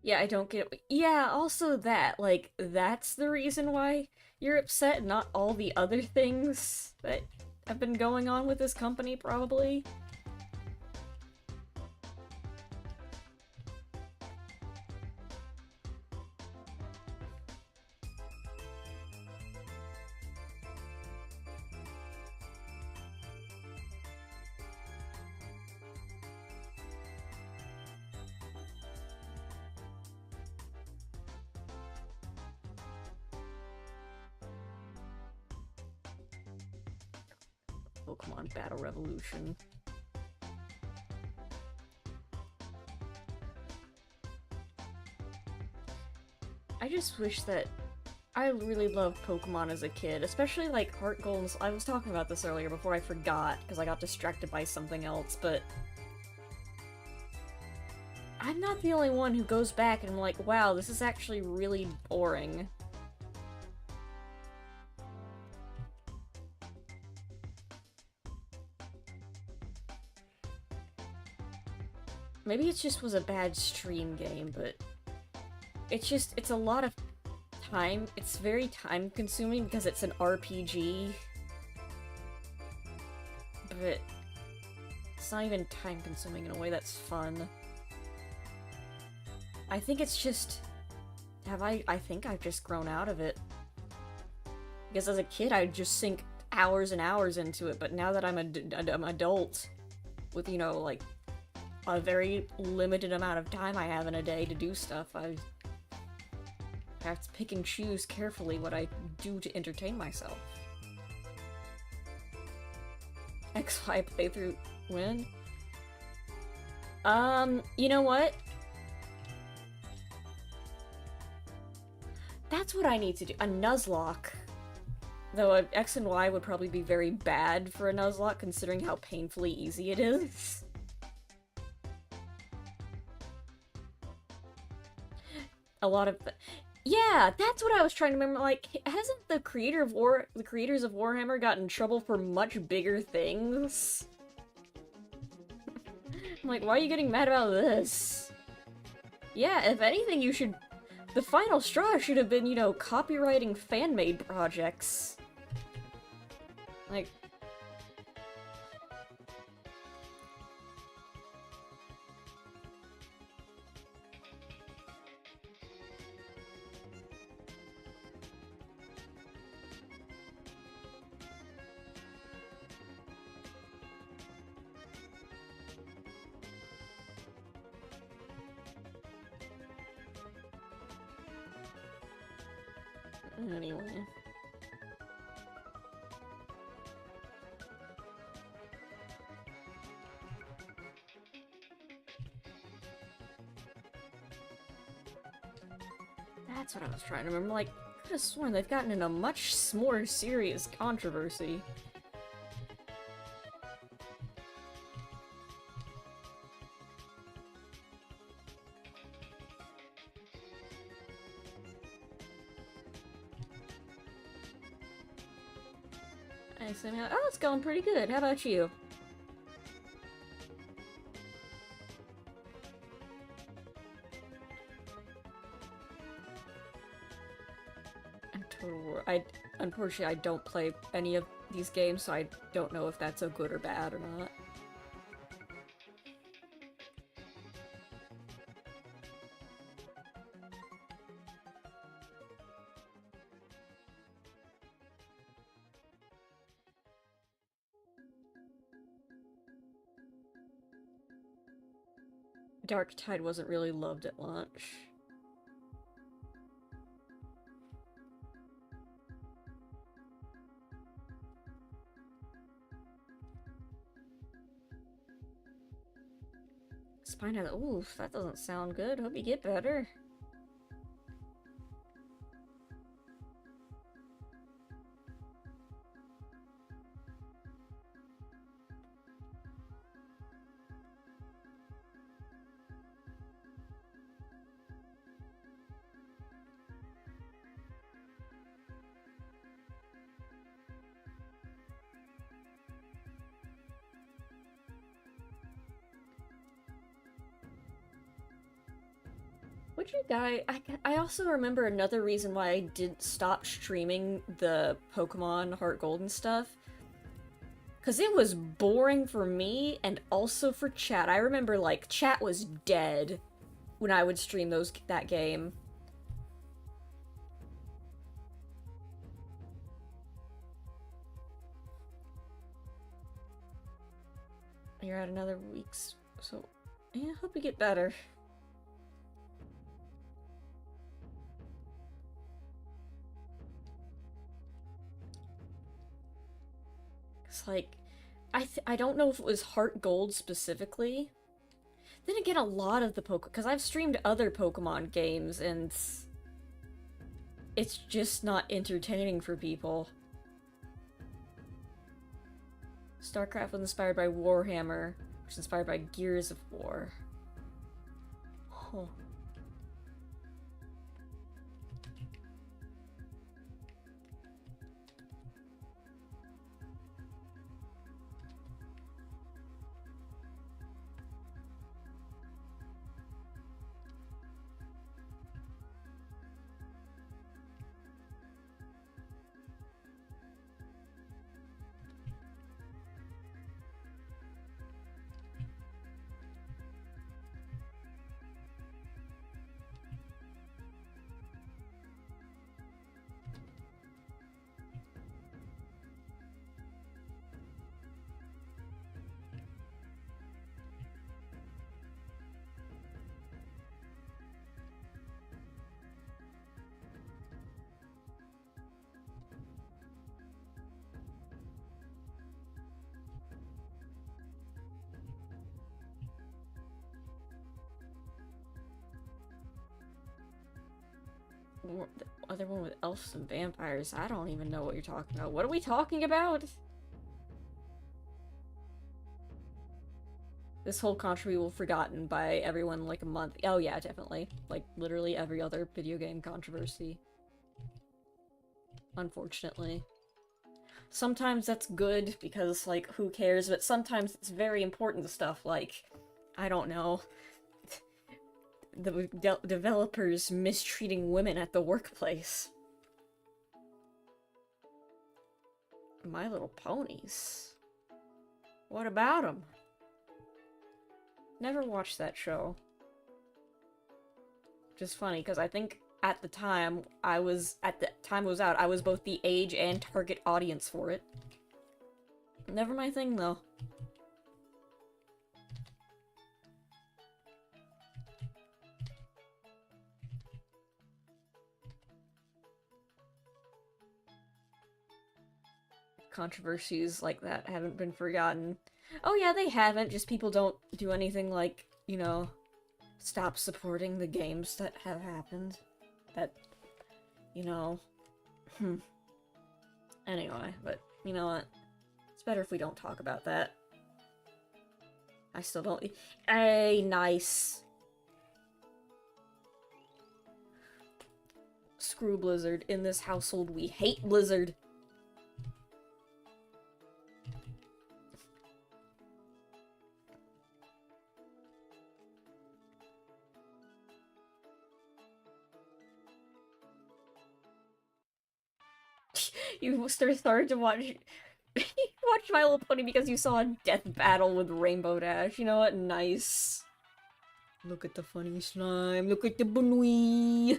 Yeah, I don't get. Yeah, also that. Like, that's the reason why you're upset, not all the other things that have been going on with this company, probably. Pokemon Battle Revolution. I just wish that I really loved Pokemon as a kid, especially like Heart Gold. I was talking about this earlier before I forgot because I got distracted by something else, but I'm not the only one who goes back and I'm like, wow, this is actually really boring. Maybe it just was a bad stream game, but it's a lot of time. It's very time consuming because it's an RPG. But it's not even time consuming in a way that's fun. I think it's just... I think I've just grown out of it. Because as a kid, I'd just sink hours and hours into it, but now that I'm an adult, with, you know, like, a very limited amount of time I have in a day to do stuff, I have to pick and choose carefully what I do to entertain myself. XY playthrough win? You know what? That's what I need to do. A Nuzlocke. Though an X and Y would probably be very bad for a Nuzlocke, considering how painfully easy it is. A lot of... Yeah, that's what I was trying to remember. Like, hasn't the creators of Warhammer gotten in trouble for much bigger things? I'm like, why are you getting mad about this? Yeah, if anything, you should... The final straw should have been, you know, copywriting fan-made projects. Like... Anyway. That's what I was trying to remember. Like, I could have sworn they've gotten in a much more serious controversy. I said, oh, it's going pretty good. How about you? Total War. Unfortunately, I don't play any of these games, so I don't know if that's a good or bad or not. Dark Tide wasn't really loved at launch. Spine, oof, that doesn't sound good. Hope you get better. Would you guys... I also remember another reason why I did stop streaming the Pokemon Heart Gold and stuff. Because it was boring for me and also for chat. I remember, like, chat was dead when I would stream that game. You're at another week's... So, yeah, hope you get better. It's like, I don't know if it was Heart Gold specifically. Then again, a lot of the because I've streamed other Pokemon games, and it's just not entertaining for people. StarCraft was inspired by Warhammer, which was inspired by Gears of War. Huh. The other one with elves and vampires. I don't even know what you're talking about. What are we talking about? This whole controversy will be forgotten by everyone in like a month. Oh yeah, definitely. Like literally every other video game controversy. Unfortunately. Sometimes that's good because like who cares, but sometimes it's very important stuff like, I don't know, the developers mistreating women at the workplace. My Little Ponies. What about them? Never watched that show. Just funny, because I think at the time it was out, I was both the age and target audience for it. Never my thing, though. Controversies like that haven't been forgotten. Oh yeah, they haven't, just people don't do anything like, you know, stop supporting the games that have happened. That you know. Anyway, but you know what? It's better if we don't talk about that. I still don't. Hey, nice. Screw Blizzard. In this household, we hate Blizzard. You started to watch watch My Little Pony because you saw a death battle with Rainbow Dash. You know what? Nice. Look at the funny slime. Look at the bunny.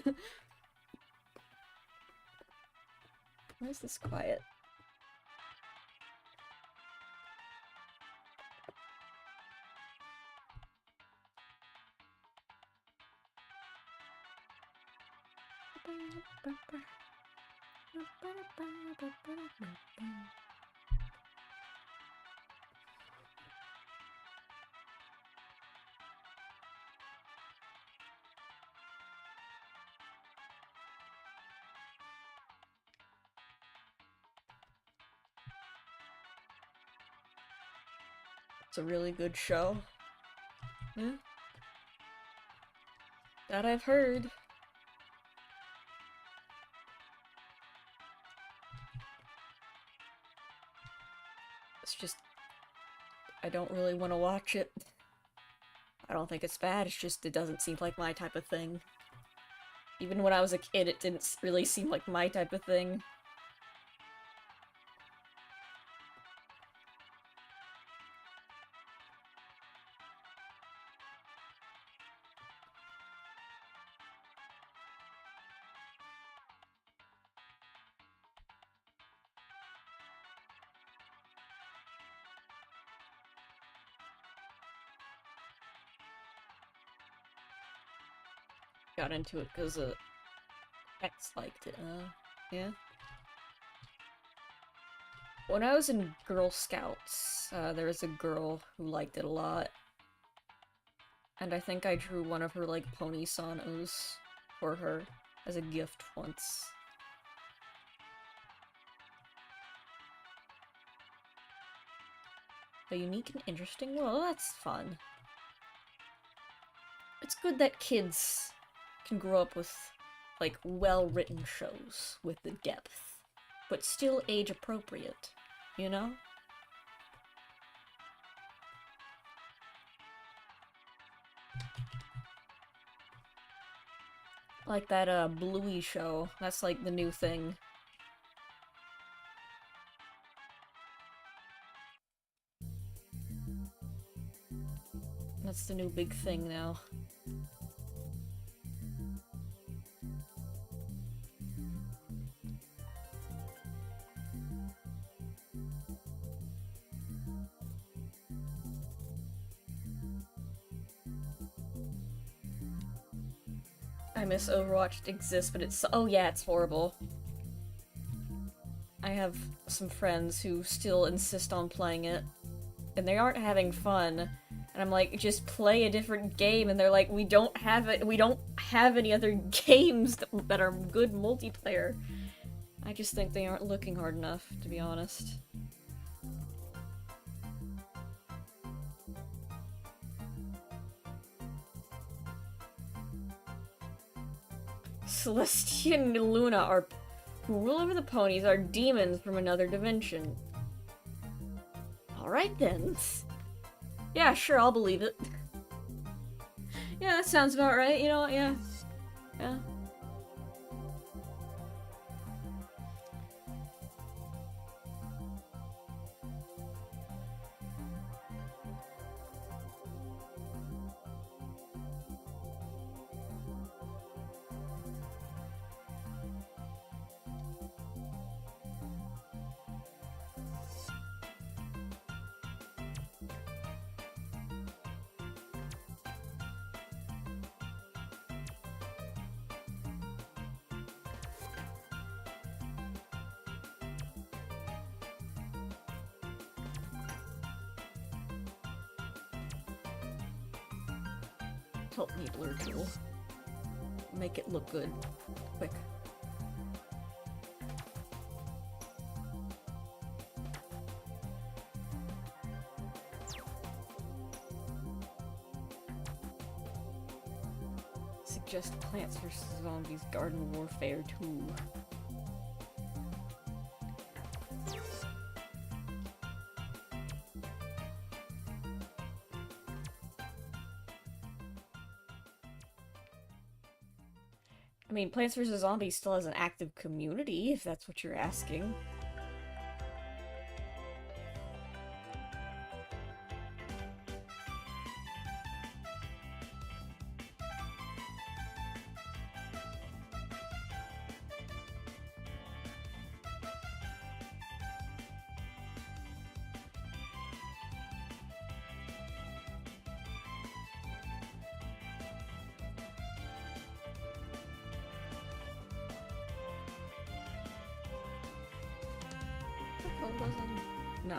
Why is this quiet? It's a really good show. Yeah. That I've heard. It's just, I don't really want to watch it. I don't think it's bad, it's just it doesn't seem like my type of thing. Even when I was a kid, it didn't really seem like my type of thing. Got into it because X liked it, yeah. When I was in Girl Scouts, there was a girl who liked it a lot. And I think I drew one of her, like, Pony Sonos for her as a gift once. A unique and interesting? Well, that's fun. It's good that kids can grow up with, like, well-written shows with the depth, but still age-appropriate, you know? Like that, Bluey show. That's, like, the new thing. That's the new big thing now. I miss Overwatch exists, but it's- oh yeah, it's horrible. I have some friends who still insist on playing it, and they aren't having fun. And I'm like, just play a different game, and they're like, we don't have it. We don't have any other games that are good multiplayer. I just think they aren't looking hard enough, to be honest. Celestia and Luna are who rule over the ponies are demons from another dimension. Alright then. Yeah, sure, I'll believe it. Yeah, that sounds about right, you know, yeah. Yeah. Help me, blur tool. Make it look good. Quick. Plants vs. Zombies Garden Warfare 2. I mean, Plants vs. Zombies still has an active community, if that's what you're asking. No.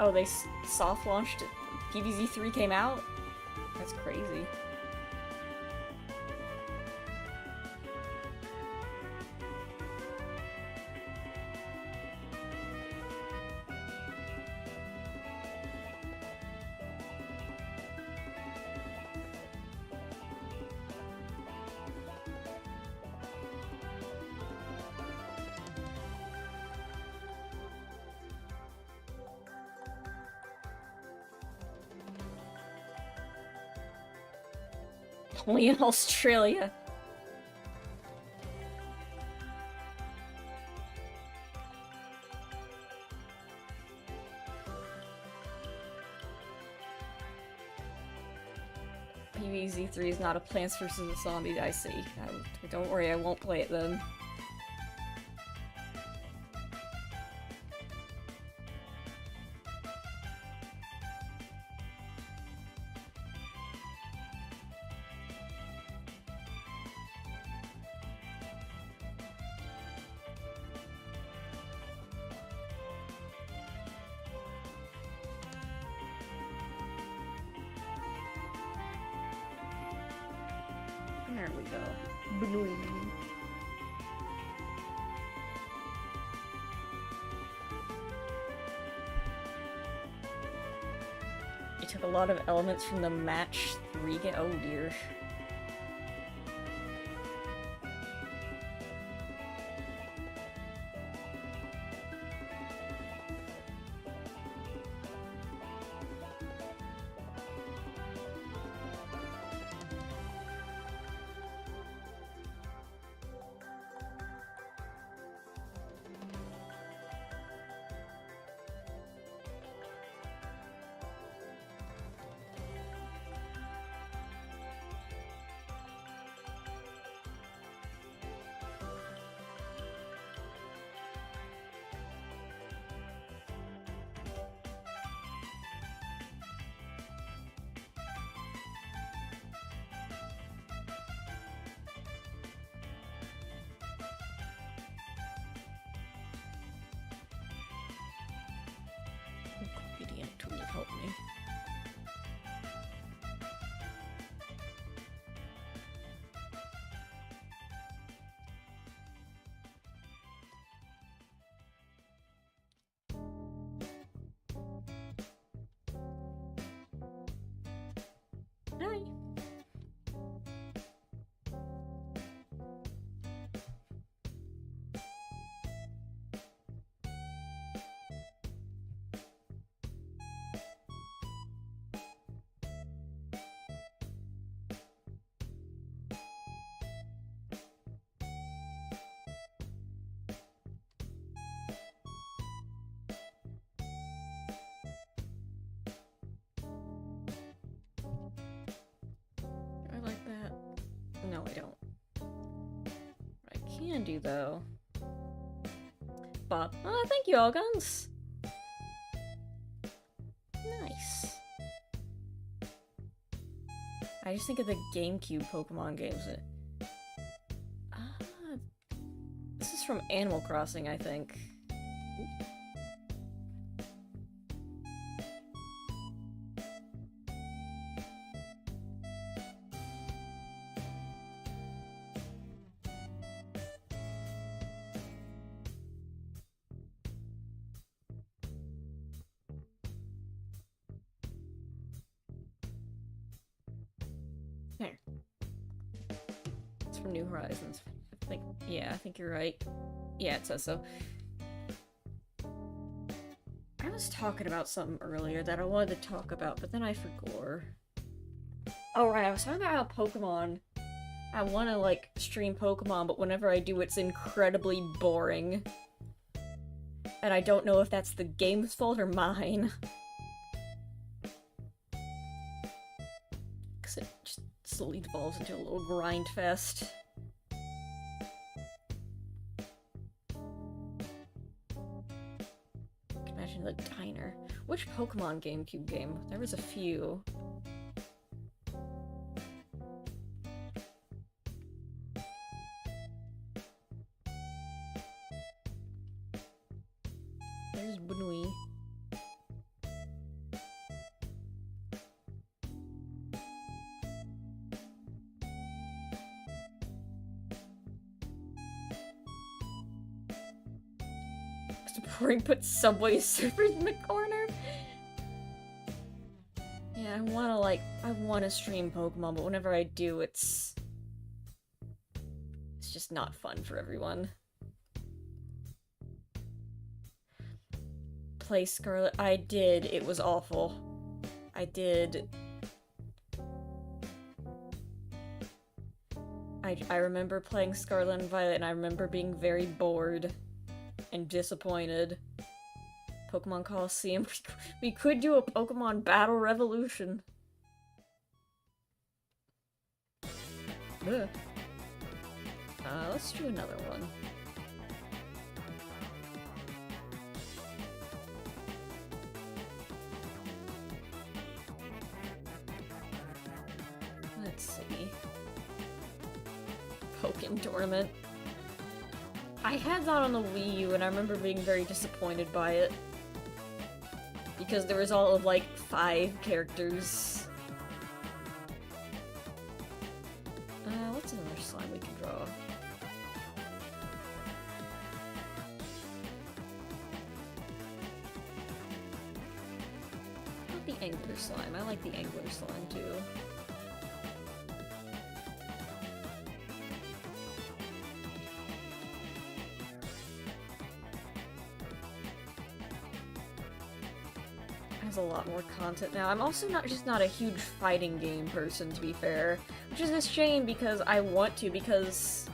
Oh, they soft launched it. PvZ3 came out? That's crazy. Only in Australia. PvZ3 is not a Plants vs. Zombies, I see. Don't worry, I won't play it then. There we go. Bloom. It took a lot of elements from the match 3 game. Oh dear. Gradient tool help me. Hi. I like that. No, I don't. What I can do, though... Bob. Oh, thank you, Allguns! Nice. I just think of the GameCube Pokemon games. This is from Animal Crossing, I think. There. It's from New Horizons. I think you're right. Yeah, it says so. I was talking about something earlier that I wanted to talk about, but then I forgot. Oh, right, I was talking about how Pokemon... I want to, like, stream Pokemon, but whenever I do, it's incredibly boring. And I don't know if that's the game's fault or mine. Because it just slowly devolves into a little grind fest. Imagine the diner. Which Pokemon GameCube game? There was a few. There's Bunui. Before he puts Subway Surfers in the corner? Yeah, I wanna stream Pokemon, but whenever I do, it's just not fun for everyone. Play Scarlet. I did. It was awful. I did. I remember playing Scarlet and Violet, and I remember being very bored and disappointed. Pokemon Coliseum. We could do a Pokemon Battle Revolution. Ugh. Let's do another one. Let's see. Pokken Tournament. I had that on the Wii U, and I remember being very disappointed by it. Because there was all of, like, 5 characters. What's another slime we can draw? Not the Angler slime. I like the Angler slime, too. A lot more content now. I'm also not a huge fighting game person, to be fair, which is a shame because I want to, because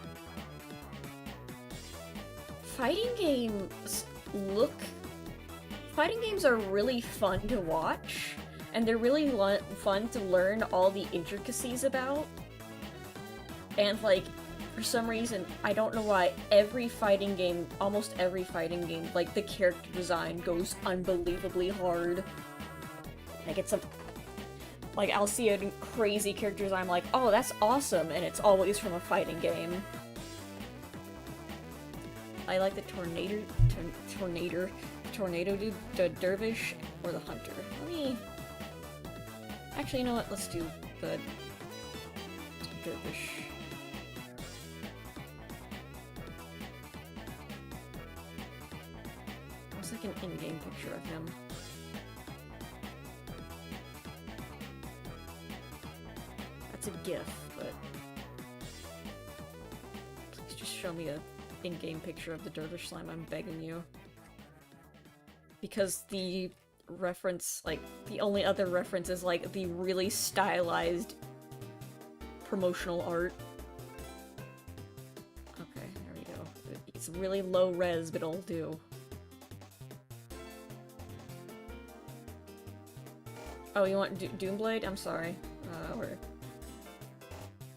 fighting games are really fun to watch, and they're really fun to learn all the intricacies about, and like, for some reason, I don't know why, almost every fighting game, like, the character design goes unbelievably hard. Like, it's like, I'll see a crazy character design, I'm like, oh, that's awesome, and it's always from a fighting game. I like the Tornado Dude, the Dervish, or the Hunter. Actually, you know what, let's do the Dervish. What's like an in-game picture of him? It's a GIF, but please just show me a in-game picture of the Dervish slime, I'm begging you. Because the reference, like, the only other reference is, like, the really stylized promotional art. Okay, there we go. It's really low res, but it'll do. Oh, you want Doomblade? I'm sorry. Where?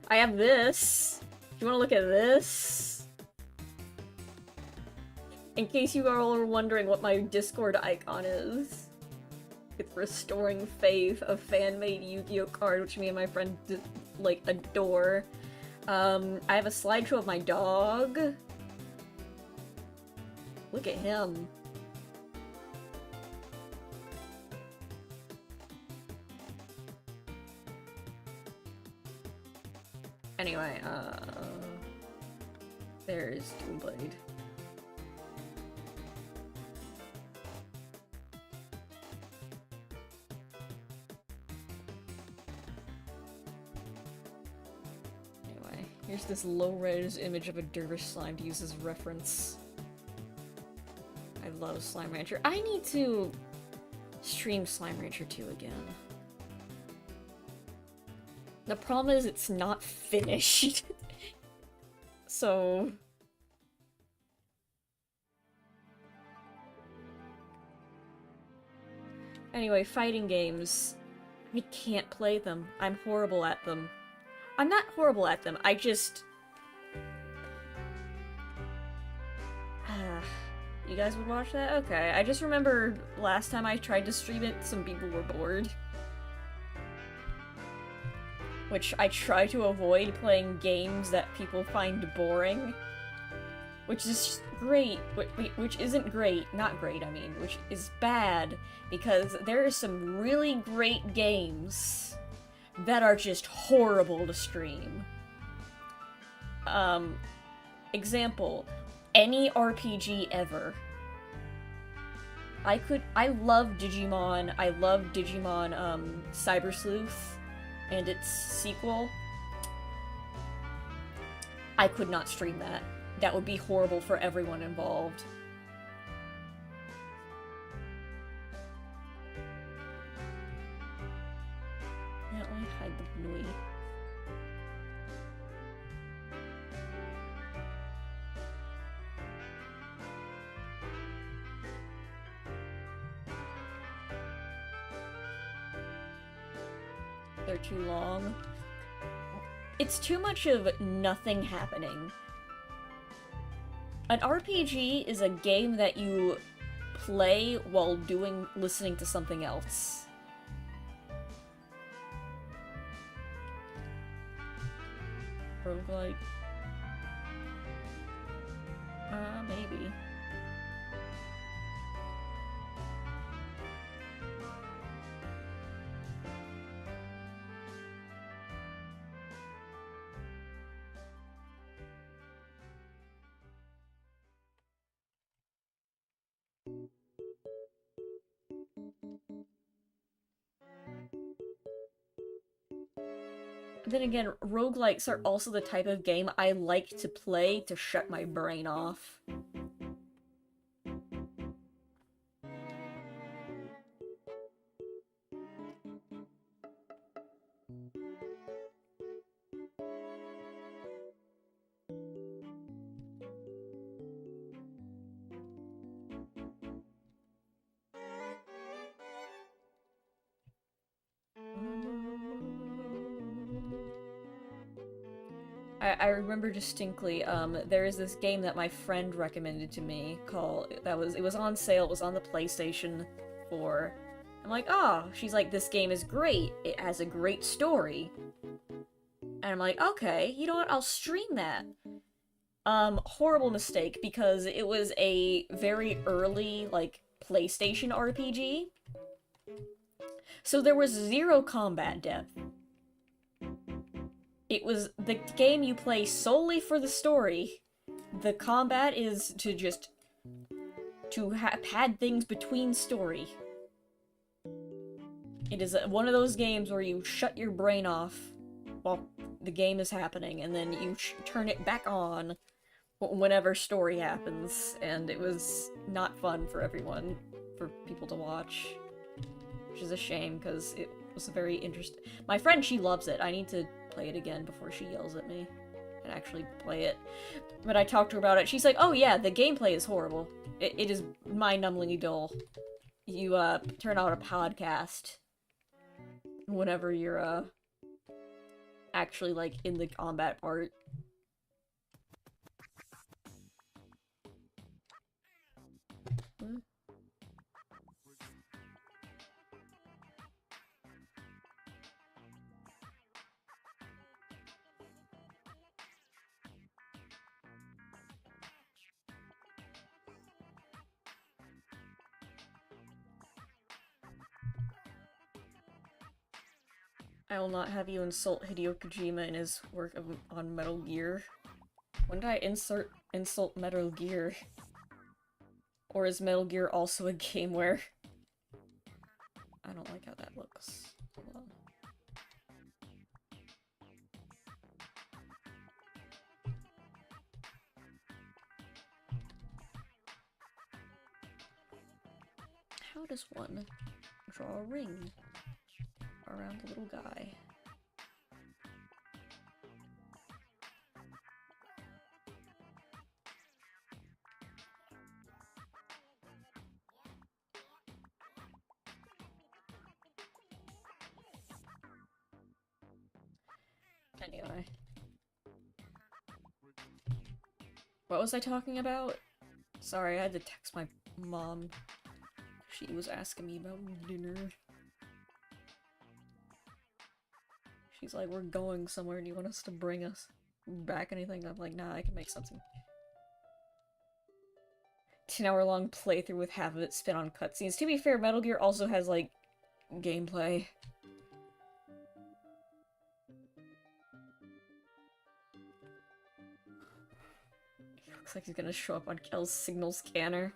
I have this! Do you want to look at this? In case you are all wondering what my Discord icon is. It's Restoring Faith, a fan-made Yu-Gi-Oh card, which me and my friend, like, adore. I have a slideshow of my dog. Look at him. Anyway, there's Doomblade. Here's this low-res image of a dervish slime to use as reference. I love Slime Rancher. I need to stream Slime Rancher 2 again. The problem is it's not finished. So... Anyway, fighting games. I can't play them. I'm horrible at them. I'm not horrible at them, I just... You guys would watch that? Okay, I just remember last time I tried to stream it, some people were bored. Which I try to avoid playing games that people find boring. Which is great, which isn't great, not great I mean, which is bad, because there are some really great games that are just horrible to stream. Example, any RPG ever. I love Digimon, I love Digimon, Cyber Sleuth, and its sequel. I could not stream that. That would be horrible for everyone involved. Yeah, let me hide the Nui. They're too long. It's too much of nothing happening. An RPG is a game that you play while listening to something else. Roguelike? Maybe. Then again, roguelikes are also the type of game I like to play to shut my brain off. I remember distinctly, there is this game that my friend recommended to me called, it was on sale, it was on the PlayStation 4. I'm like, oh, she's like, this game is great, it has a great story. And I'm like, okay, you know what, I'll stream that. Horrible mistake, because it was a very early, like, PlayStation RPG. So there was zero combat depth. It was the game you play solely for the story. The combat is to pad things between story. It is one of those games where you shut your brain off while the game is happening, and then you turn it back on whenever story happens, and it was not fun for everyone, for people to watch. Which is a shame, because it was a very interesting... My friend, she loves it. I need to play it again before she yells at me and actually play it. But I talked to her about it. She's like, oh yeah, the gameplay is horrible. It is mind-numbingly dull. You, turn out a podcast whenever you're, actually, like, in the combat part. Hmm? I will not have you insult Hideo Kojima in his work on Metal Gear. When did I insult Metal Gear? Or is Metal Gear also a game where... I don't like how that looks. Hold on. how does one draw a ring around the little guy? Anyway. What was I talking about? Sorry, I had to text my mom. She was asking me about dinner. She's like, we're going somewhere, do you want us to bring us back anything? I'm like, nah, I can make something. 10-hour-long playthrough with half of it spent on cutscenes. To be fair, Metal Gear also has, like, gameplay. Looks like he's gonna show up on Kel's signal scanner.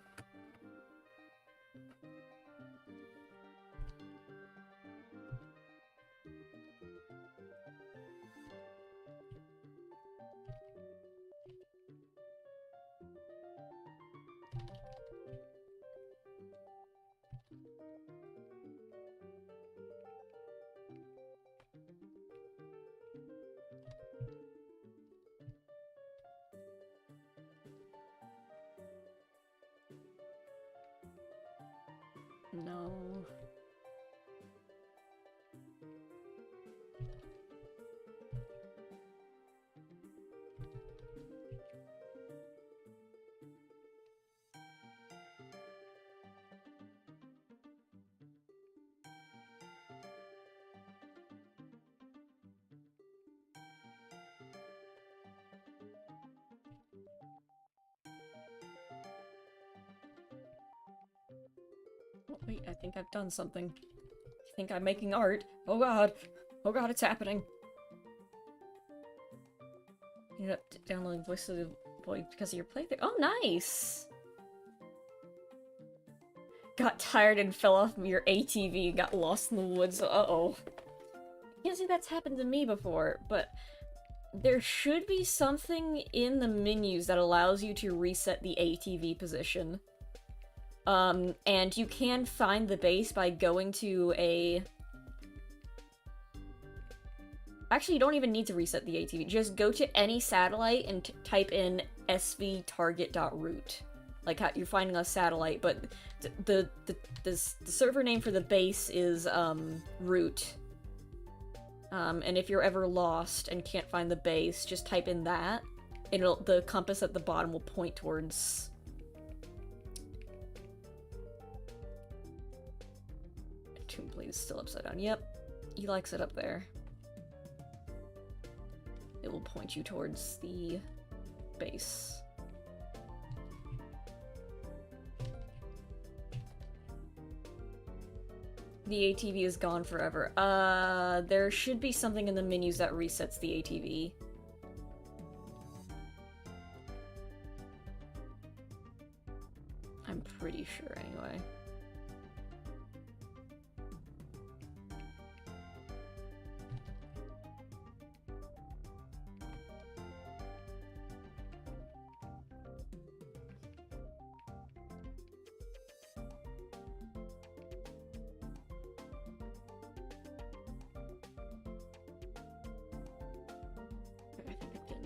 No. Oh, wait, I think I've done something. I think I'm making art. Oh god. Oh god, it's happening. You ended up downloading Voice of the Void because of your playthrough. Oh, nice! Got tired and fell off your ATV and got lost in the woods. Uh-oh. I can't say that's happened to me before, but there should be something in the menus that allows you to reset the ATV position. And you can find the base by going to a... Actually, you don't even need to reset the ATV. Just go to any satellite and type in svtarget.root. Like how you're finding a satellite, but the server name for the base is, root. And if you're ever lost and can't find the base, just type in that. The compass at the bottom will point towards... Tomb Blade is still upside down. Yep. He likes it up there. It will point you towards the base. The ATV is gone forever. There should be something in the menus that resets the ATV. I'm pretty sure, anyway.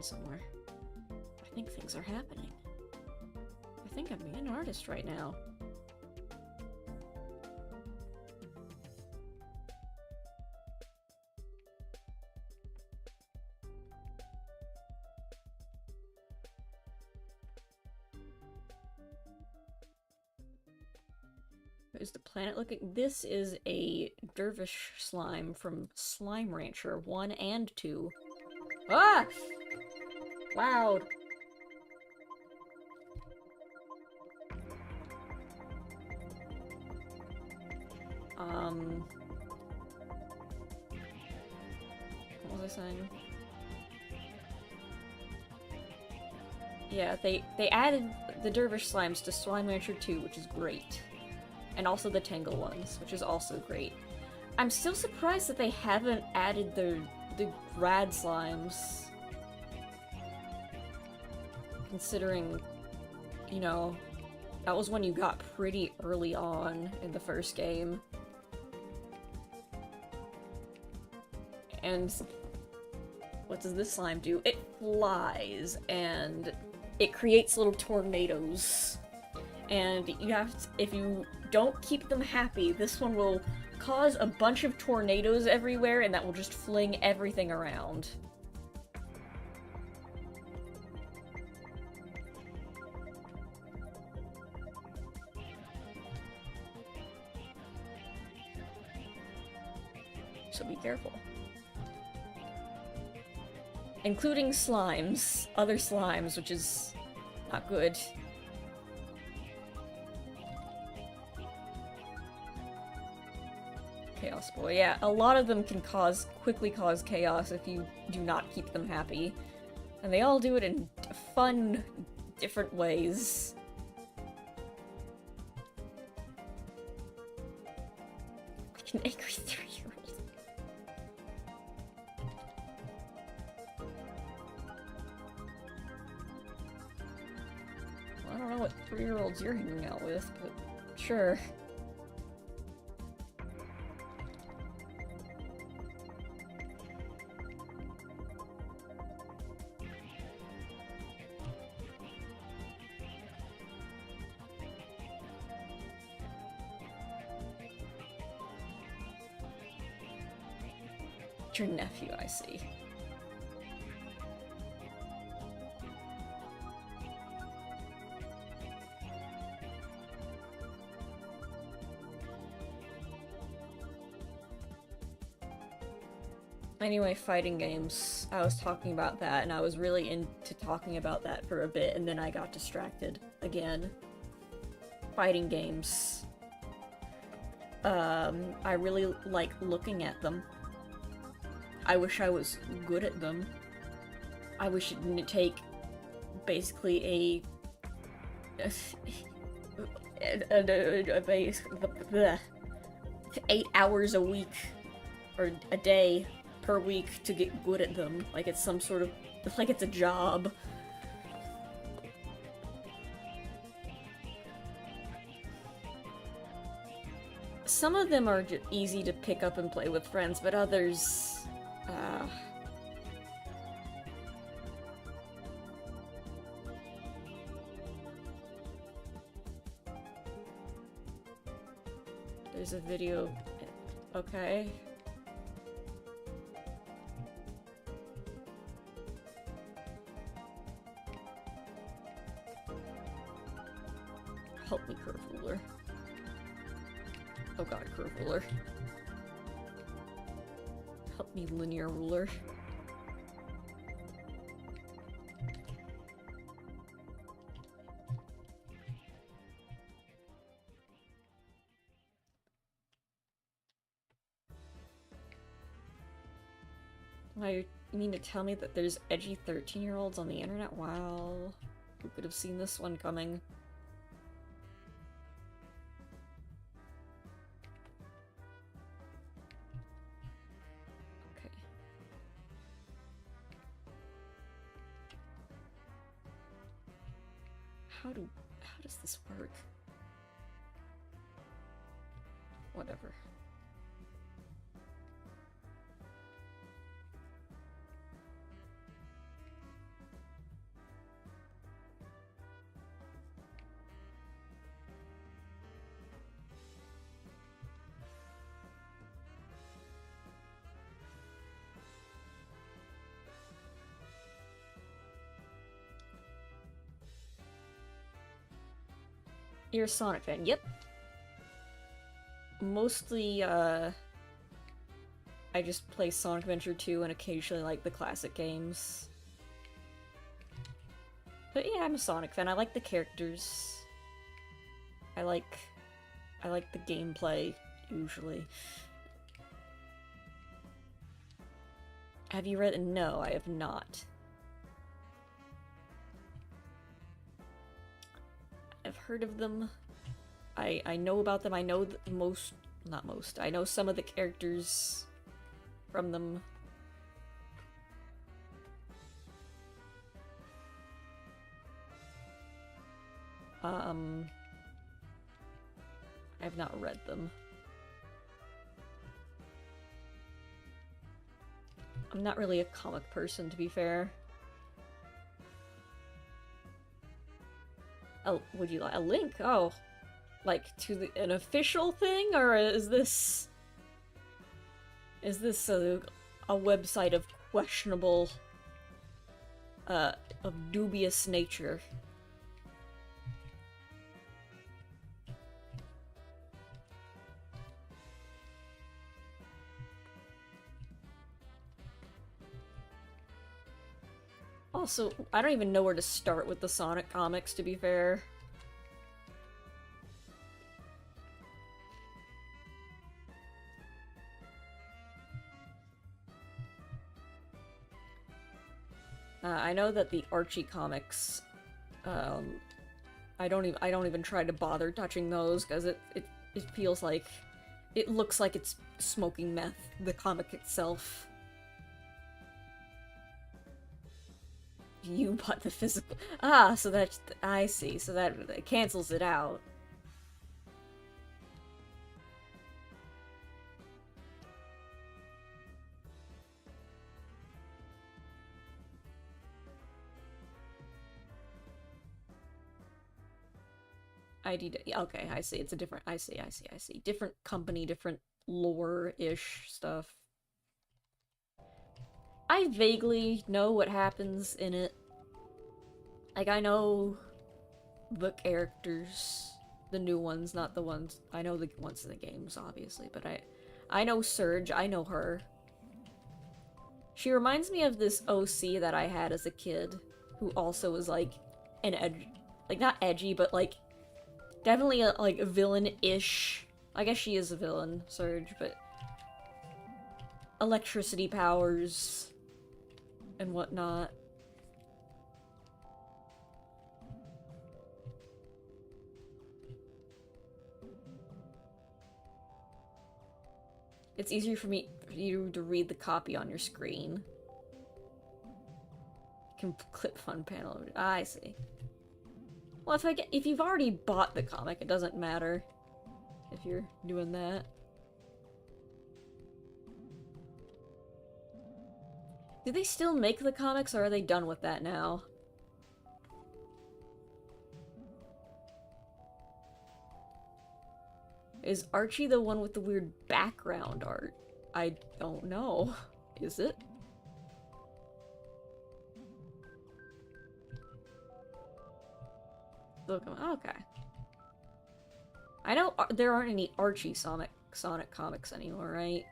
Somewhere. I think things are happening. I think I'm being an artist right now. Is the planet looking? This is a dervish slime from Slime Rancher 1 and 2. Ah! Loud. What was I saying? Yeah, they added the Dervish Slimes to Slime Rancher 2, which is great. And also the Tangle ones, which is also great. I'm still surprised that they haven't added the Rad Slimes. Considering, you know, That was one you got pretty early on in the first game. And what does this slime do? It flies, and it creates little tornadoes. And you have to, if you don't keep them happy, this one will cause a bunch of tornadoes everywhere, and that will just fling everything around. So be careful. Including slimes. Other slimes, which is not good. Chaos Boy. Yeah, a lot of them can quickly cause chaos if you do not keep them happy. And they all do it in fun, different ways. Like an angry 3-year-old. Well, I don't know what 3-year-olds you're hanging out with, but sure. Your nephew, I see. Anyway, fighting games. I was talking about that, and I was really into talking about that for a bit, and then I got distracted again. Fighting games. I really like looking at them. I wish I was good at them. I wish it didn't take basically a 8 hours a week or a day per week to get good at them. Like it's some sort of, like it's a job. Some of them are easy to pick up and play with friends, but others... There's a video... Okay. Help me, curve ruler. Oh god, curve ruler. Help me, linear ruler. You mean to tell me that there's edgy 13-year-olds on the internet? Wow. Who could have seen this one coming? Okay. How does this work? Whatever. You're a Sonic fan. Yep. Mostly, I just play Sonic Adventure 2 and occasionally like the classic games. But yeah, I'm a Sonic fan. I like the characters. I like the gameplay, usually. Have you read it? No, I have not. I've heard of them. I know about them. I know not most. I know some of the characters from them. I've not read them. I'm not really a comic person, to be fair. Oh, would you like a link? Oh, like to an official thing, or is this a website of questionable, of dubious nature? Also, I don't even know where to start with the Sonic comics, to be fair. I know that the Archie comics, I don't even try to bother touching those because it feels like it looks like it's smoking meth, the comic itself. You bought the physical. Ah, so that I see. So that cancels it out. ID. Okay, I see. It's a different. I see. Different company, different lore-ish stuff. I vaguely know what happens in it. Like, I know the characters, the new ones, not the ones. I know the ones in the games, obviously, but I know Surge. I know her. She reminds me of this OC that I had as a kid, who also was like an like not edgy, but like definitely a like a villain-ish. I guess she is a villain, Surge, but electricity powers and whatnot. It's easier for you to read the copy on your screen. You can clip fun panel. I see. Well, if you've already bought the comic, it doesn't matter if you're doing that. Do they still make the comics, or are they done with that now? Is Archie the one with the weird background art? I don't know. Is it? Look, okay. I know there aren't any Archie Sonic comics anymore, right?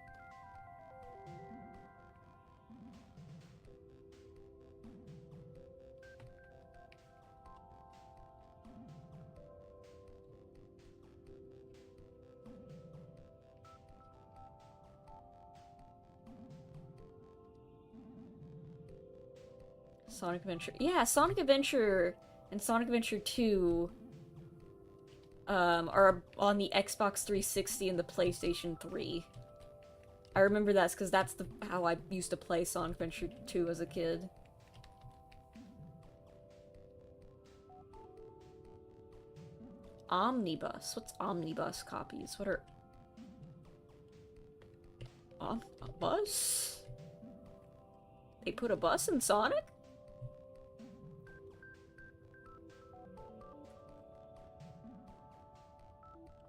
Sonic Adventure. Yeah, Sonic Adventure and Sonic Adventure 2 are on the Xbox 360 and the PlayStation 3. I remember that's because that's how I used to play Sonic Adventure 2 as a kid. Omnibus. What's omnibus copies? What are... A bus? They put a bus in Sonic?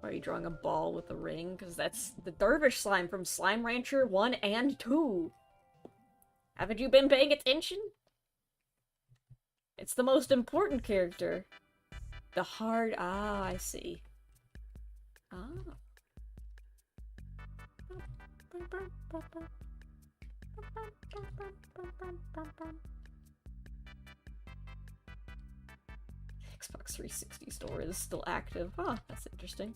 Are you drawing a ball with a ring? Because that's the Dervish slime from Slime Rancher 1 and 2. Haven't you been paying attention? It's the most important character. The hard... Ah, I see. Ah. Xbox 360 store is still active. Huh, that's interesting.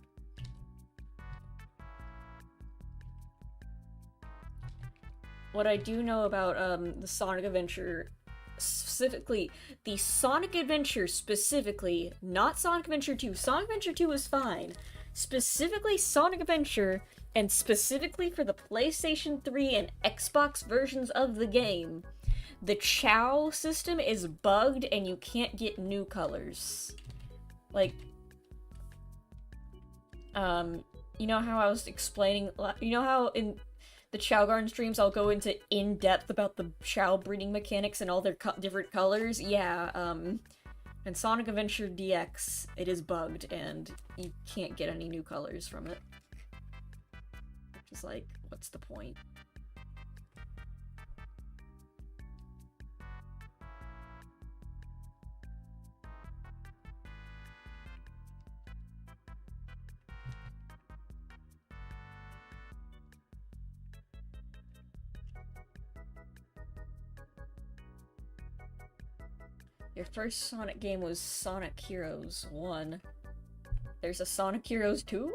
What I do know about the Sonic Adventure, specifically, the Sonic Adventure specifically, not Sonic Adventure 2. Sonic Adventure 2 is fine. Specifically Sonic Adventure, and specifically for the PlayStation 3 and Xbox versions of the game, the Chow system is bugged and you can't get new colors. Like, You know how I was explaining, you know how in the Chow Garden streams I'll go into in-depth about the Chow breeding mechanics and all their different colors? Yeah, in Sonic Adventure DX, it is bugged, and you can't get any new colors from it. Which is like, what's the point? Your first Sonic game was Sonic Heroes 1. There's a Sonic Heroes 2?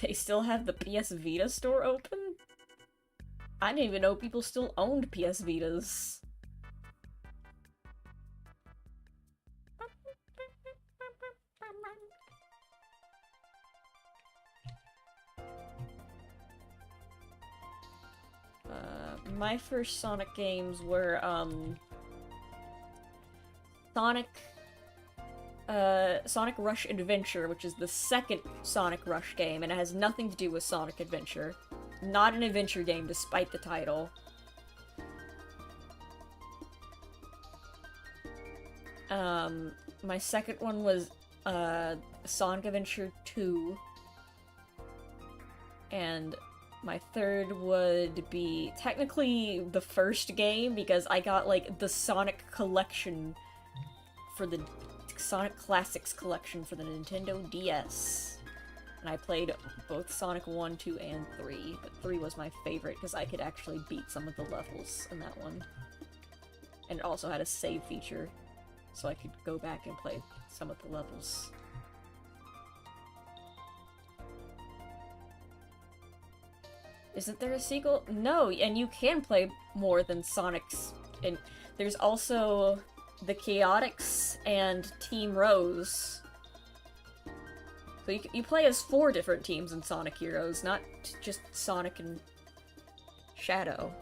They still have the PS Vita store open? I didn't even know people still owned PS Vitas. My first Sonic games were, Sonic Rush Adventure, which is the second Sonic Rush game, and it has nothing to do with Sonic Adventure. Not an adventure game, despite the title. My second one was, Sonic Adventure 2. And my third would be technically the first game, because I got, like, the Sonic collection for the Sonic Classics collection for the Nintendo DS. And I played both Sonic 1, 2, and 3, but 3 was my favorite because I could actually beat some of the levels in that one. And it also had a save feature, so I could go back and play some of the levels. Isn't there a sequel? No, and you can play more than Sonic's. And there's also the Chaotix and Team Rose. So you play as 4 different teams in Sonic Heroes, not just Sonic and Shadow.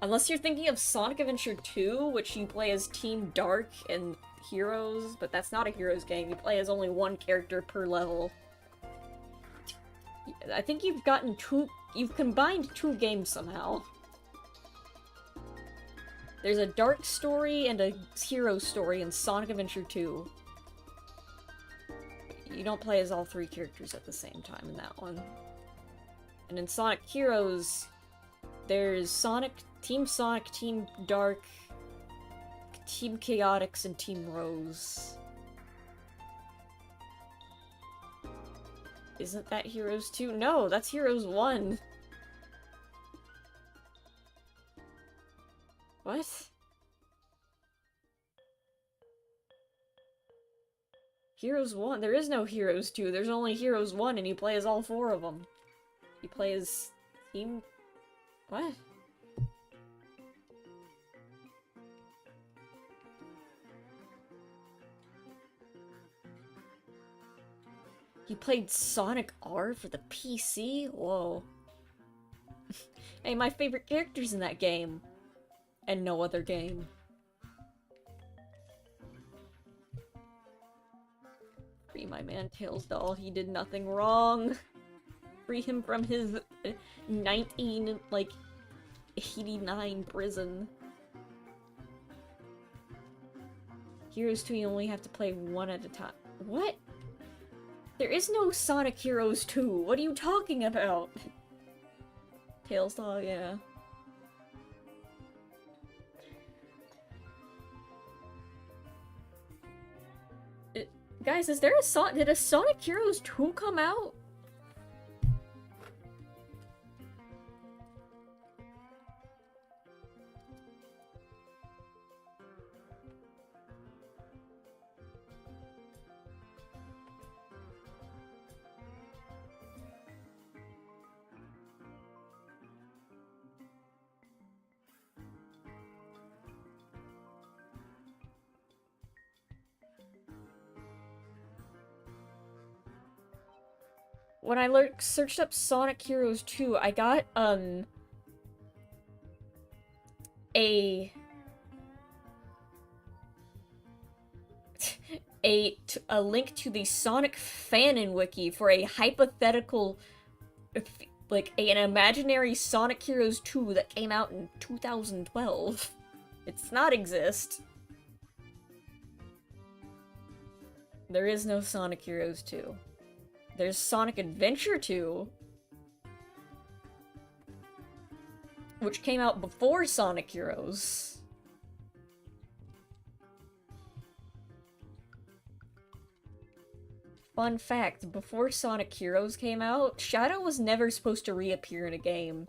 Unless you're thinking of Sonic Adventure 2, which you play as Team Dark and Heroes, but that's not a Heroes game. You play as only 1 character per level. I think you've combined 2 games somehow. There's a Dark story and a Hero story in Sonic Adventure 2. You don't play as all 3 characters at the same time in that one. And in Sonic Heroes, there's Team Dark, Team Chaotix, and Team Rose. Isn't that Heroes 2? No, that's Heroes 1. What? Heroes 1? There is no Heroes 2, there's only Heroes 1, and you play as all 4 of them. You play as Team... What? You played Sonic R for the PC? Whoa. Hey, my favorite character's in that game. And no other game. Free my man Tails doll, he did nothing wrong. Free him from his 1989 prison. Heroes 2, you only have to play 1 at a time. What? There is no Sonic Heroes 2, what are you talking about? Tails doll, yeah. Guys, did a Sonic Heroes 2 come out? when I searched up Sonic Heroes 2, I got, a link to the Sonic fanon wiki for a hypothetical, like, an imaginary Sonic Heroes 2 that came out in 2012. It does not exist. There is no Sonic Heroes 2. There's Sonic Adventure 2, which came out before Sonic Heroes. Fun fact, before Sonic Heroes came out, Shadow was never supposed to reappear in a game.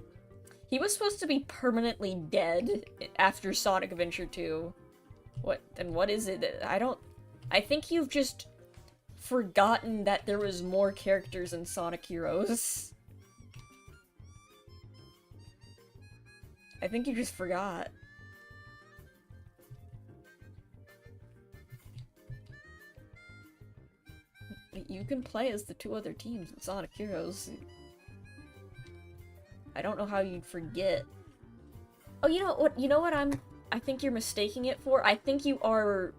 He was supposed to be permanently dead after Sonic Adventure 2. What is it? I think you've just forgotten that there was more characters in Sonic Heroes. I think you just forgot. You can play as the two other teams in Sonic Heroes. I don't know how you'd forget. Oh, you know what I think you're mistaking it for? I think you are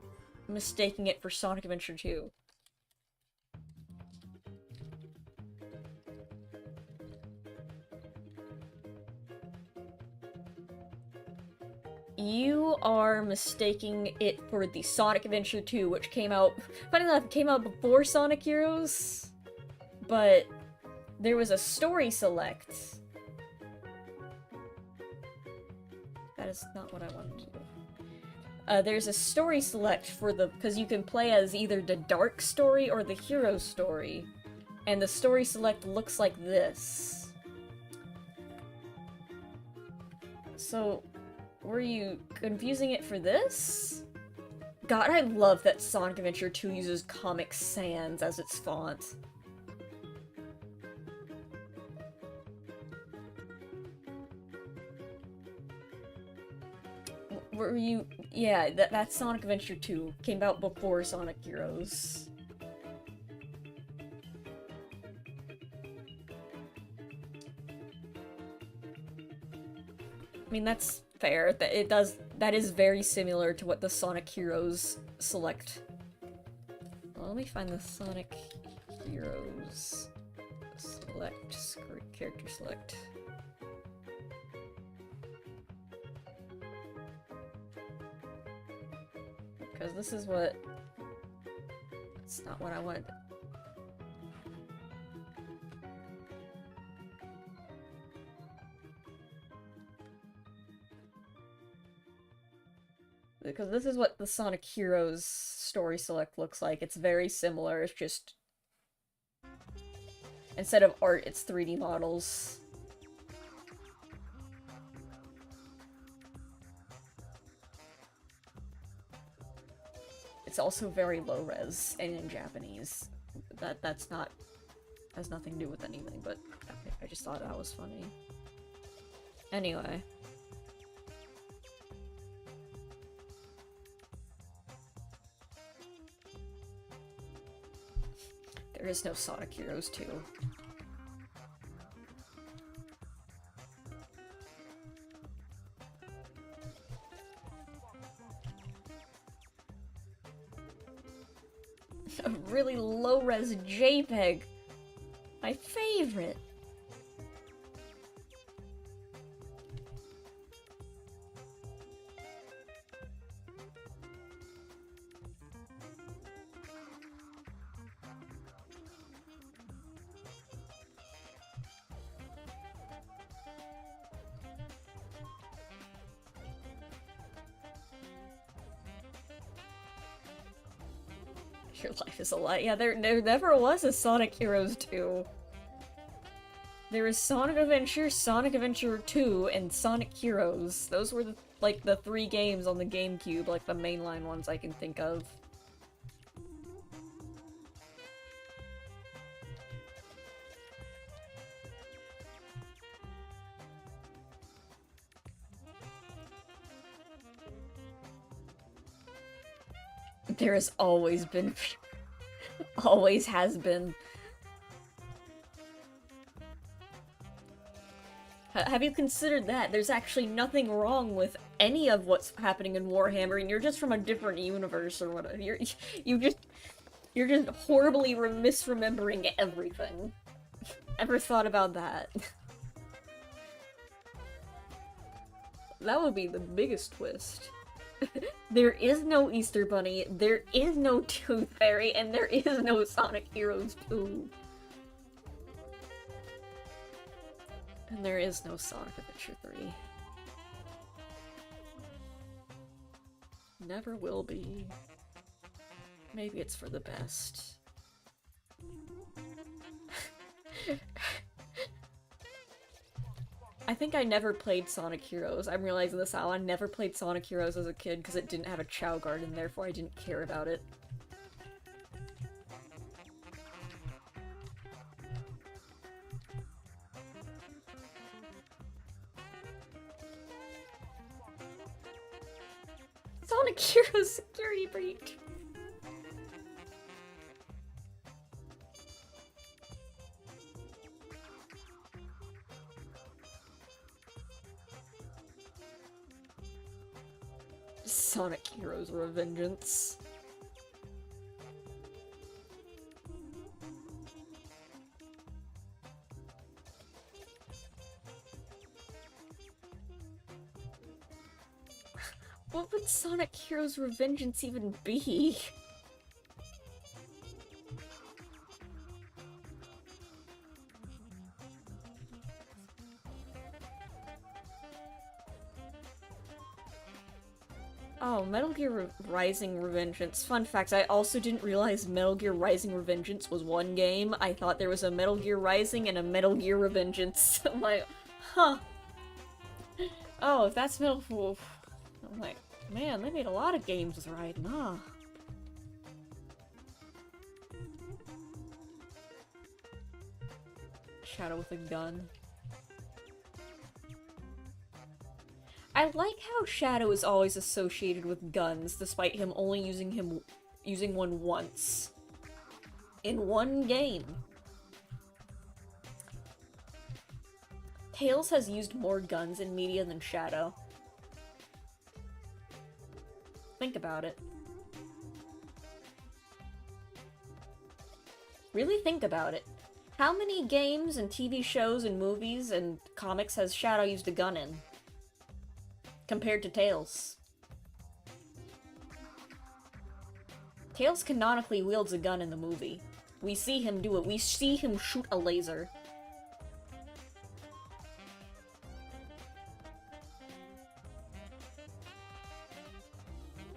mistaking it for Sonic Adventure 2. You are mistaking it for the Sonic Adventure 2, which came out... Funny enough, it came out before Sonic Heroes, but there was a story select. That is not what I wanted to do. There's a story select for the... because you can play as either the Dark story or the Hero story, and the story select looks like this. So... were you confusing it for this? God, I love that Sonic Adventure 2 uses Comic Sans as its font. Were you... yeah, that's Sonic Adventure 2. Came out before Sonic Heroes. I mean, that's fair. That is very similar to what the Sonic Heroes select. Well, let me find the Sonic Heroes select, character select. Because this is what... it's not what I wanted. Because this is what the Sonic Heroes story select looks like. It's very similar, it's just... instead of art, it's 3D models. It's also very low res and in Japanese. That's not... has nothing to do with anything, but I just thought that was funny. Anyway. There is no Sonic Heroes 2. A really low-res JPEG! My favorite! Your life is a lie. Yeah, there never was a Sonic Heroes 2. There was Sonic Adventure 2, and Sonic Heroes. Those were the 3 games on the GameCube, like the mainline ones I can think of. There has always been... always has been. Have you considered that? There's actually nothing wrong with any of what's happening in Warhammer, and you're just from a different universe or whatever. You're just horribly misremembering everything. Ever thought about that? That would be the biggest twist. There is no Easter Bunny, there is no Tooth Fairy, and there is no Sonic Heroes 2. And there is no Sonic Adventure 3. Never will be. Maybe it's for the best. I think I never played Sonic Heroes. I'm realizing this now. I never played Sonic Heroes as a kid because it didn't have a Chow Guard and therefore I didn't care about it. Sonic Heroes security breach! Sonic Heroes Revengeance. What would Sonic Heroes Revengeance even be? Oh, Metal Gear Rising Revengeance. Fun fact, I also didn't realize Metal Gear Rising Revengeance was one game. I thought there was a Metal Gear Rising and a Metal Gear Revengeance. I'm like, huh. Oh, if that's Metal... I'm like, man, they made a lot of games with Raiden, huh? Shadow with a gun. I like how Shadow is always associated with guns, despite him only using one once. In one game. Tails has used more guns in media than Shadow. Think about it. Really think about it. How many games and TV shows and movies and comics has Shadow used a gun in? Compared to Tails. Tails canonically wields a gun in the movie. We see him do it. We see him shoot a laser.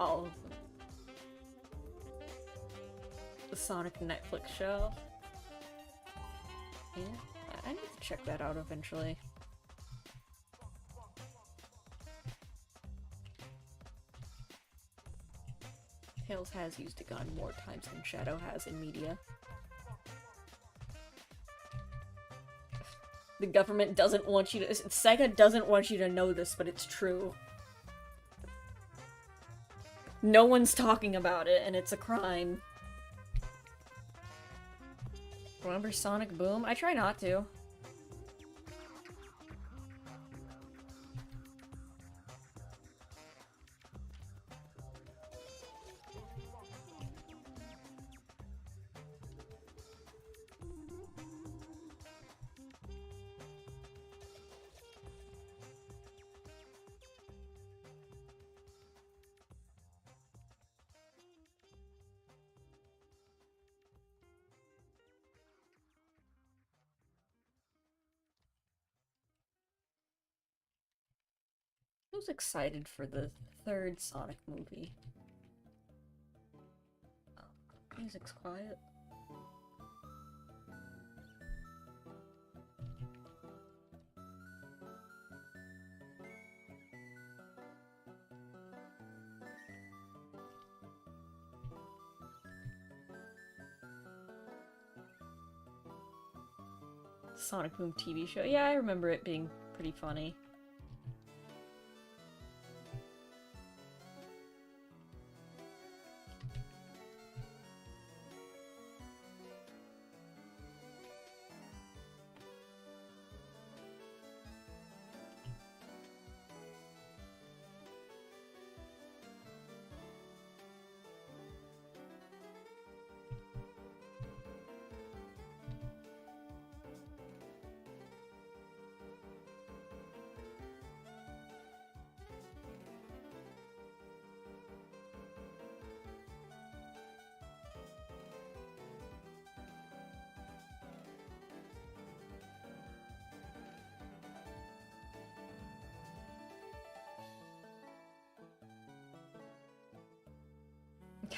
All of them. The Sonic Netflix show. Yeah, I need to check that out eventually. Tails has used a gun more times than Shadow has in media. The government doesn't want you to- Sega doesn't want you to know this, but it's true. No one's talking about it, and it's a crime. Remember Sonic Boom? I try not to. Who's excited for the third Sonic movie? Oh, music's quiet. Sonic Boom TV show. Yeah, I remember it being pretty funny.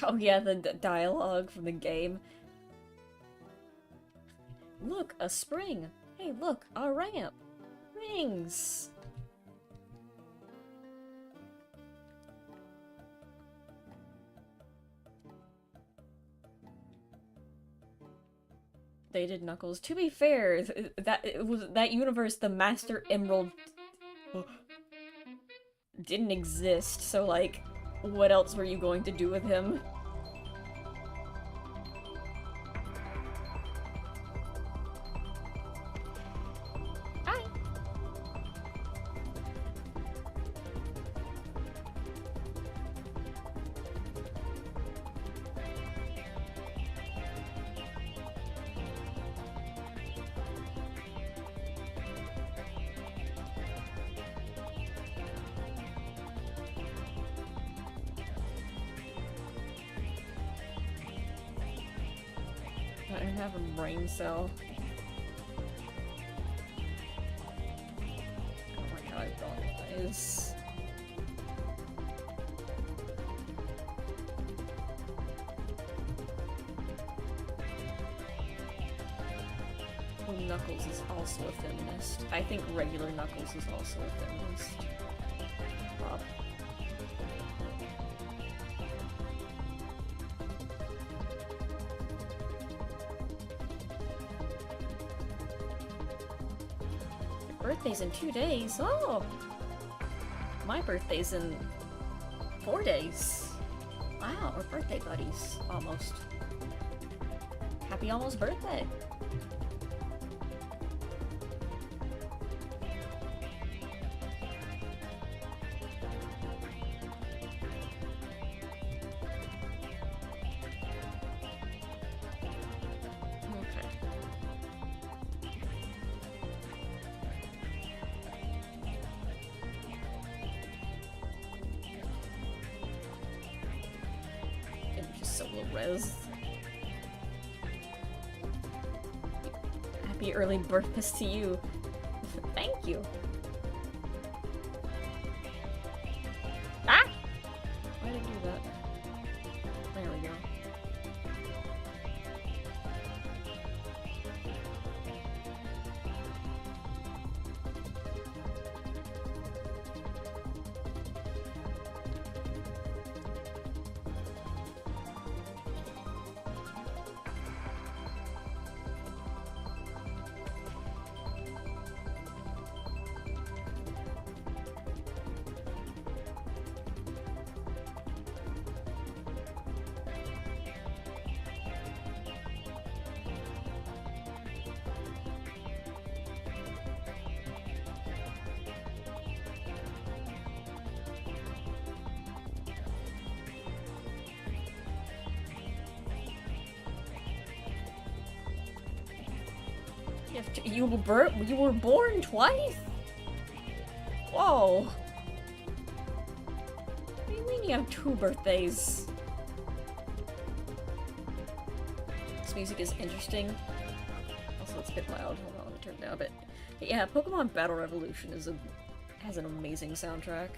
Oh yeah, the dialogue from the game. Look, a spring. Hey, look, a ramp. Rings. They did Knuckles. To be fair, it was that universe, the Master Emerald didn't exist, so like, what else were you going to do with him? Hi! I didn't have a brain cell. Oh my god, guys. Knuckles is also a feminist. I think regular Knuckles is also a feminist. Rob. Your birthday's in 2 days. Oh! My birthday's in 4 days. Wow, we're birthday buddies. Almost. Happy almost birthday. Res. Happy early birthday to you. Thank you. Ah! Why did I do that? There we go. You were born twice? Whoa. What do you mean you have 2 birthdays? This music is interesting. Also, it's a bit loud. Hold on, let me turn it down a bit. Yeah, Pokemon Battle Revolution has an amazing soundtrack.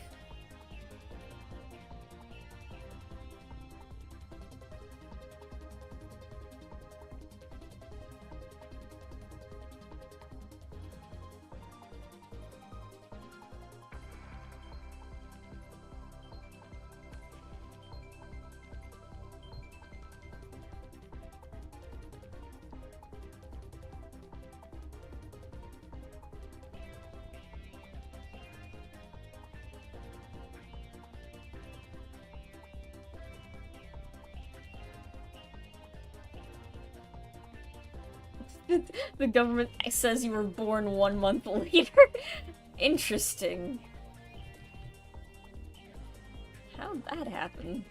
The government says you were born 1 month later. Interesting. How'd that happen?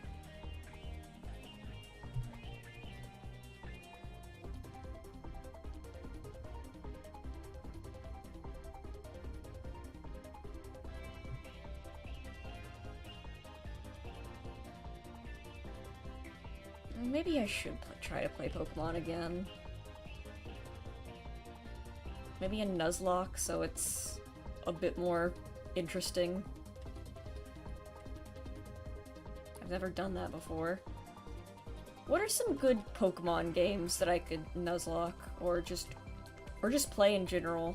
Maybe I should try to play Pokemon again. Maybe a Nuzlocke, so it's a bit more interesting. I've never done that before. What are some good Pokemon games that I could nuzlocke or just play in general?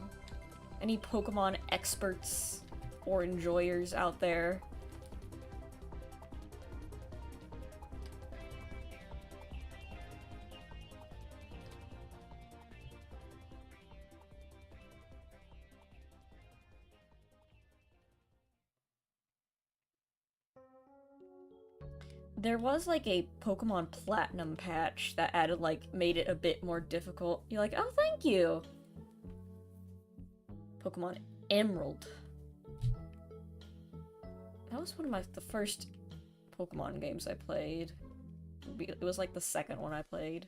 Any Pokemon experts or enjoyers out there? There was like a Pokemon Platinum patch that added like made it a bit more difficult. You're like, oh, thank you. Pokemon Emerald. That was one of the first Pokemon games I played. It was like the second one I played.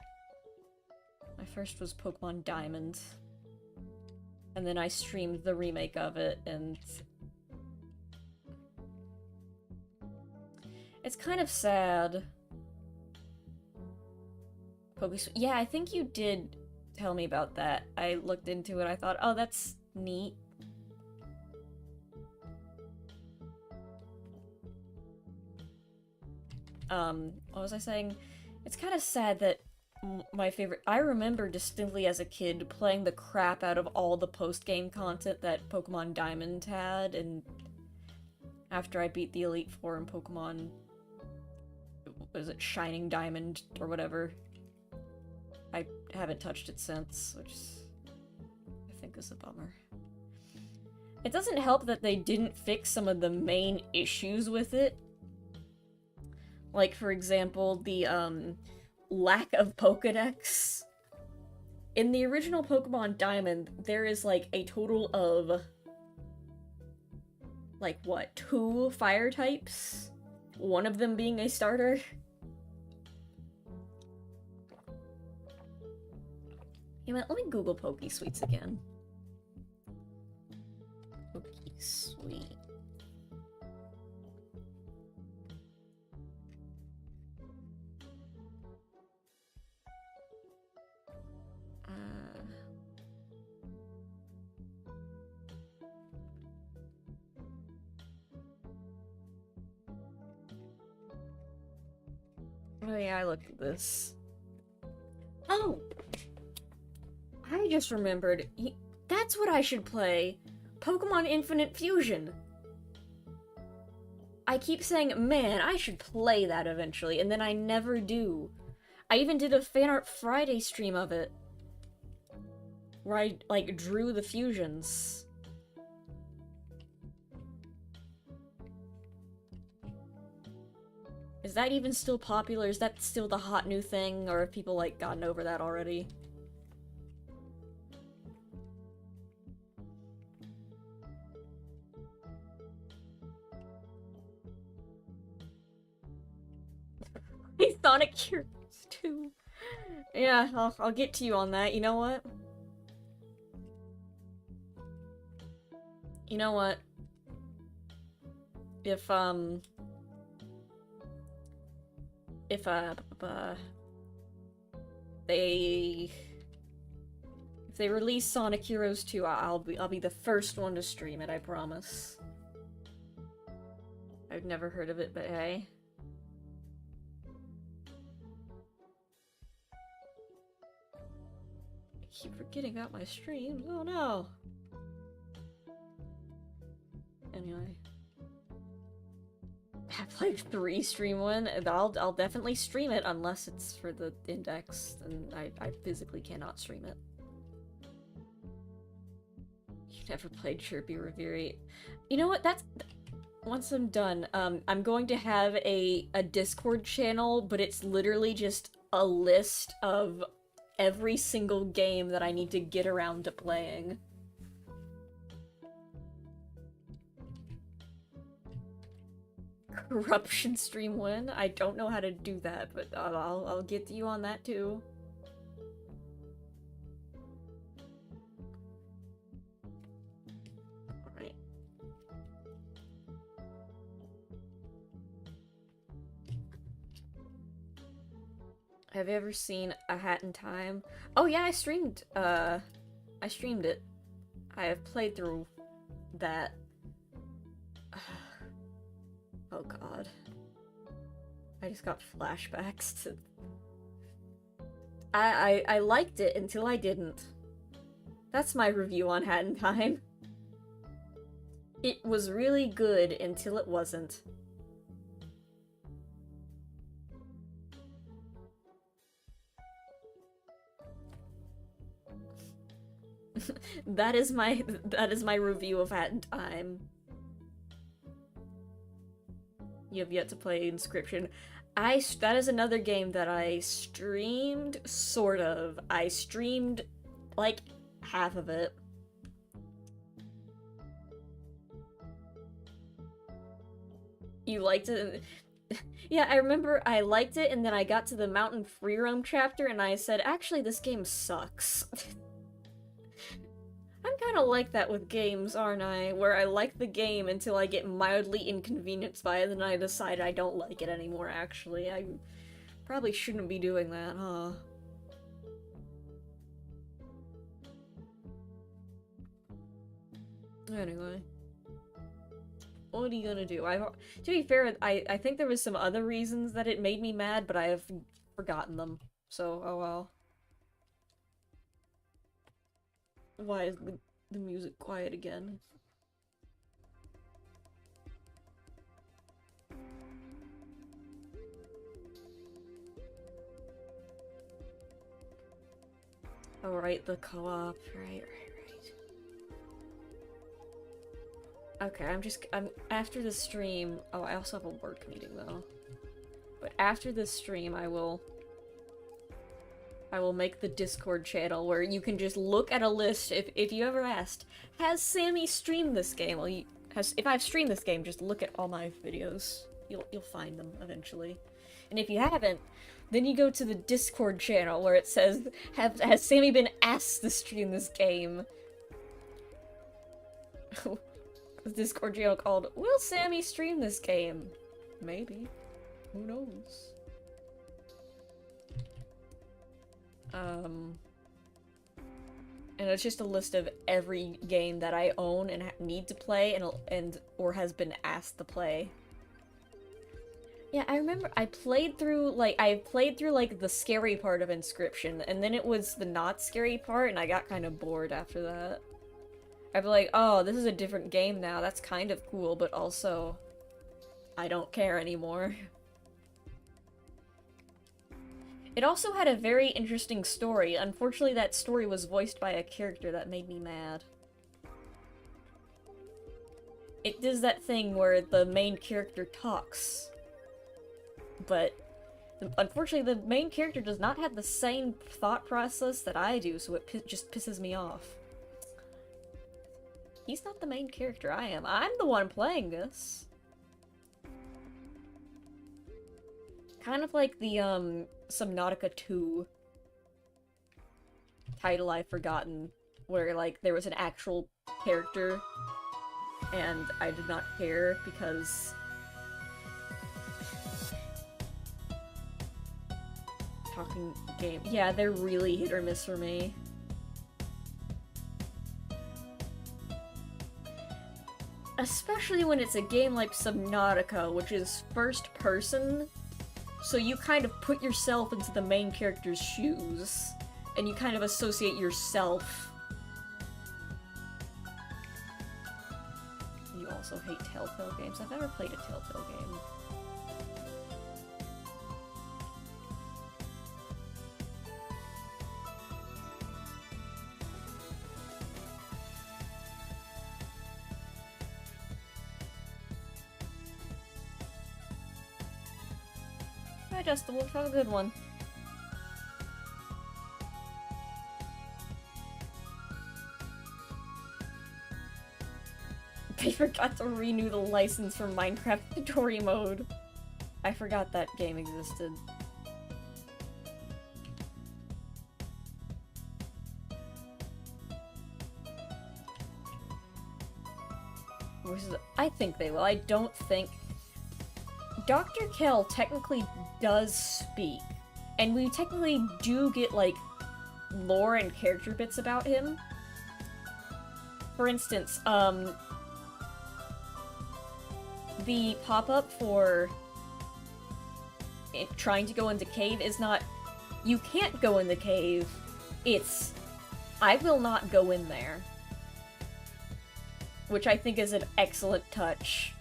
My first was Pokemon Diamond. And then I streamed the remake of it, and it's kind of sad. Yeah, I think you did tell me about that. I looked into it, I thought, oh, that's neat. What was I saying? It's kind of sad that I remember distinctly as a kid playing the crap out of all the post-game content that Pokemon Diamond had, and after I beat the Elite Four in Pokemon, was it Shining Diamond or whatever, I haven't touched it since, which I think is a bummer. It doesn't help that they didn't fix some of the main issues with it. Like, for example, the, lack of Pokedex. In the original Pokemon Diamond, there is, like, a total of, like, what, 2 fire types? One of them being a starter? You know, let me Google Pokesuites again. Pokesuite. Oh yeah, I looked at this. Oh! I just remembered. That's what I should play! Pokemon Infinite Fusion! I keep saying, man, I should play that eventually, and then I never do. I even did a Fan Art Friday stream of it. Where I, like, drew the fusions. Is that even still popular? Is that still the hot new thing? Or have people, like, gotten over that already? Sonic Heroes 2. Yeah, I'll get to you on that. You know what? You know what? If they release Sonic Heroes 2, I'll be the first one to stream it, I promise. I've never heard of it, but hey. I keep forgetting about my streams. Oh no. Anyway. Half-Life 3 stream one. I'll definitely stream it unless it's for the index, and I physically cannot stream it. You never played Chirpy Reverie. You know what? Once I'm done, I'm going to have a Discord channel, but it's literally just a list of every single game that I need to get around to playing. Corruption stream win? I don't know how to do that, but I'll get to you on that too. Alright. Have you ever seen A Hat in Time? Oh yeah, I streamed it. I have played through that. Oh god. I just got flashbacks to I liked it until I didn't. That's my review on Hat in Time. It was really good until it wasn't. that is my review of Hat in Time. You have yet to play Inscription. That is another game that I streamed, sort of. I streamed, like, half of it. You liked it? Yeah, I remember I liked it, and then I got to the Mountain Free Roam chapter, and I said, actually, this game sucks. I'm kinda like that with games, aren't I? Where I like the game until I get mildly inconvenienced by it, and then I decide I don't like it anymore, actually. I probably shouldn't be doing that, huh? Anyway. What are you gonna do? To be fair, I think there was some other reasons that it made me mad, but I have forgotten them. So, oh well. Why is the music quiet again? Oh, right, the co-op. Right. Okay, I'm after the stream. Oh, I also have a work meeting though. But after this stream, I will make the Discord channel where you can just look at a list. If you ever asked, has Sammy streamed this game? Well, if I've streamed this game, just look at all my videos. You'll find them eventually. And if you haven't, then you go to the Discord channel where it says, has Sammy been asked to stream this game? The Discord channel called, will Sammy stream this game? Maybe. Who knows? And it's just a list of every game that I own and need to play or has been asked to play. Yeah, I remember I played through the scary part of Inscription, and then it was the not scary part, and I got kind of bored after that. I'd be like, oh, this is a different game now, that's kind of cool, but also, I don't care anymore. It also had a very interesting story. Unfortunately, that story was voiced by a character that made me mad. It does that thing where the main character talks, but unfortunately the main character does not have the same thought process that I do, so it just pisses me off. He's not the main character, I am. I'm the one playing this. Kind of like the, Subnautica 2 title I've forgotten, where, like, there was an actual character, and I did not care because... Talking game. Yeah, they're really hit or miss for me. Especially when it's a game like Subnautica, which is first person, so you kind of put yourself into the main character's shoes, and you kind of associate yourself. You also hate Telltale games. I've never played a Telltale game. Hi, Just the Wolf. Have a good one. They forgot to renew the license for Minecraft Story Mode. I forgot that game existed. I think they will. I don't think... Dr. Kell technically does speak, and we technically do get, like, lore and character bits about him. For instance, the pop-up for trying to go into cave is not you can't go in the cave. It's, I will not go in there. Which I think is an excellent touch.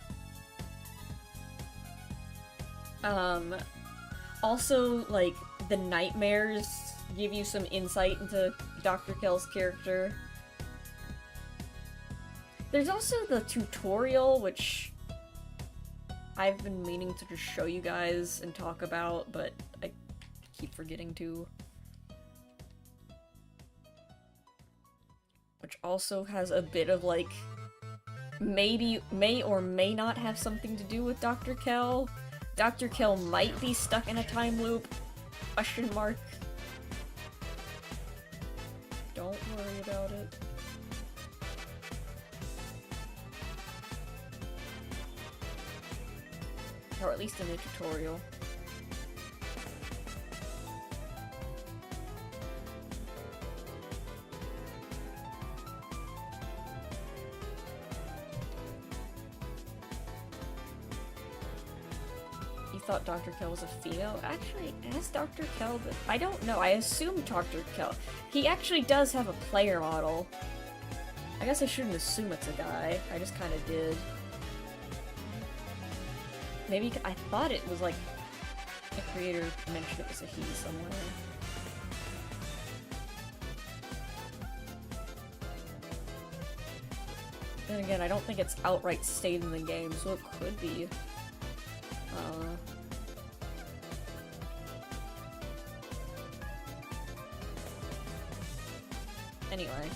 Also, like, the nightmares give you some insight into Dr. Kell's character. There's also the tutorial, which I've been meaning to just show you guys and talk about, but I keep forgetting to. Which also has a bit of, like, may or may not have something to do with Dr. Kell. Dr. Kell might be stuck in a time loop. Question mark. Don't worry about it. Or at least in the tutorial. Thought Dr. Kell was a female. Actually, is Dr. Kell the... I don't know. I assume Dr. Kell. He actually does have a player model. I guess I shouldn't assume it's a guy. I just kind of did. Maybe I thought it was like the creator mentioned it was a he somewhere. Then again, I don't think it's outright stated in the game, so it could be. Anyway.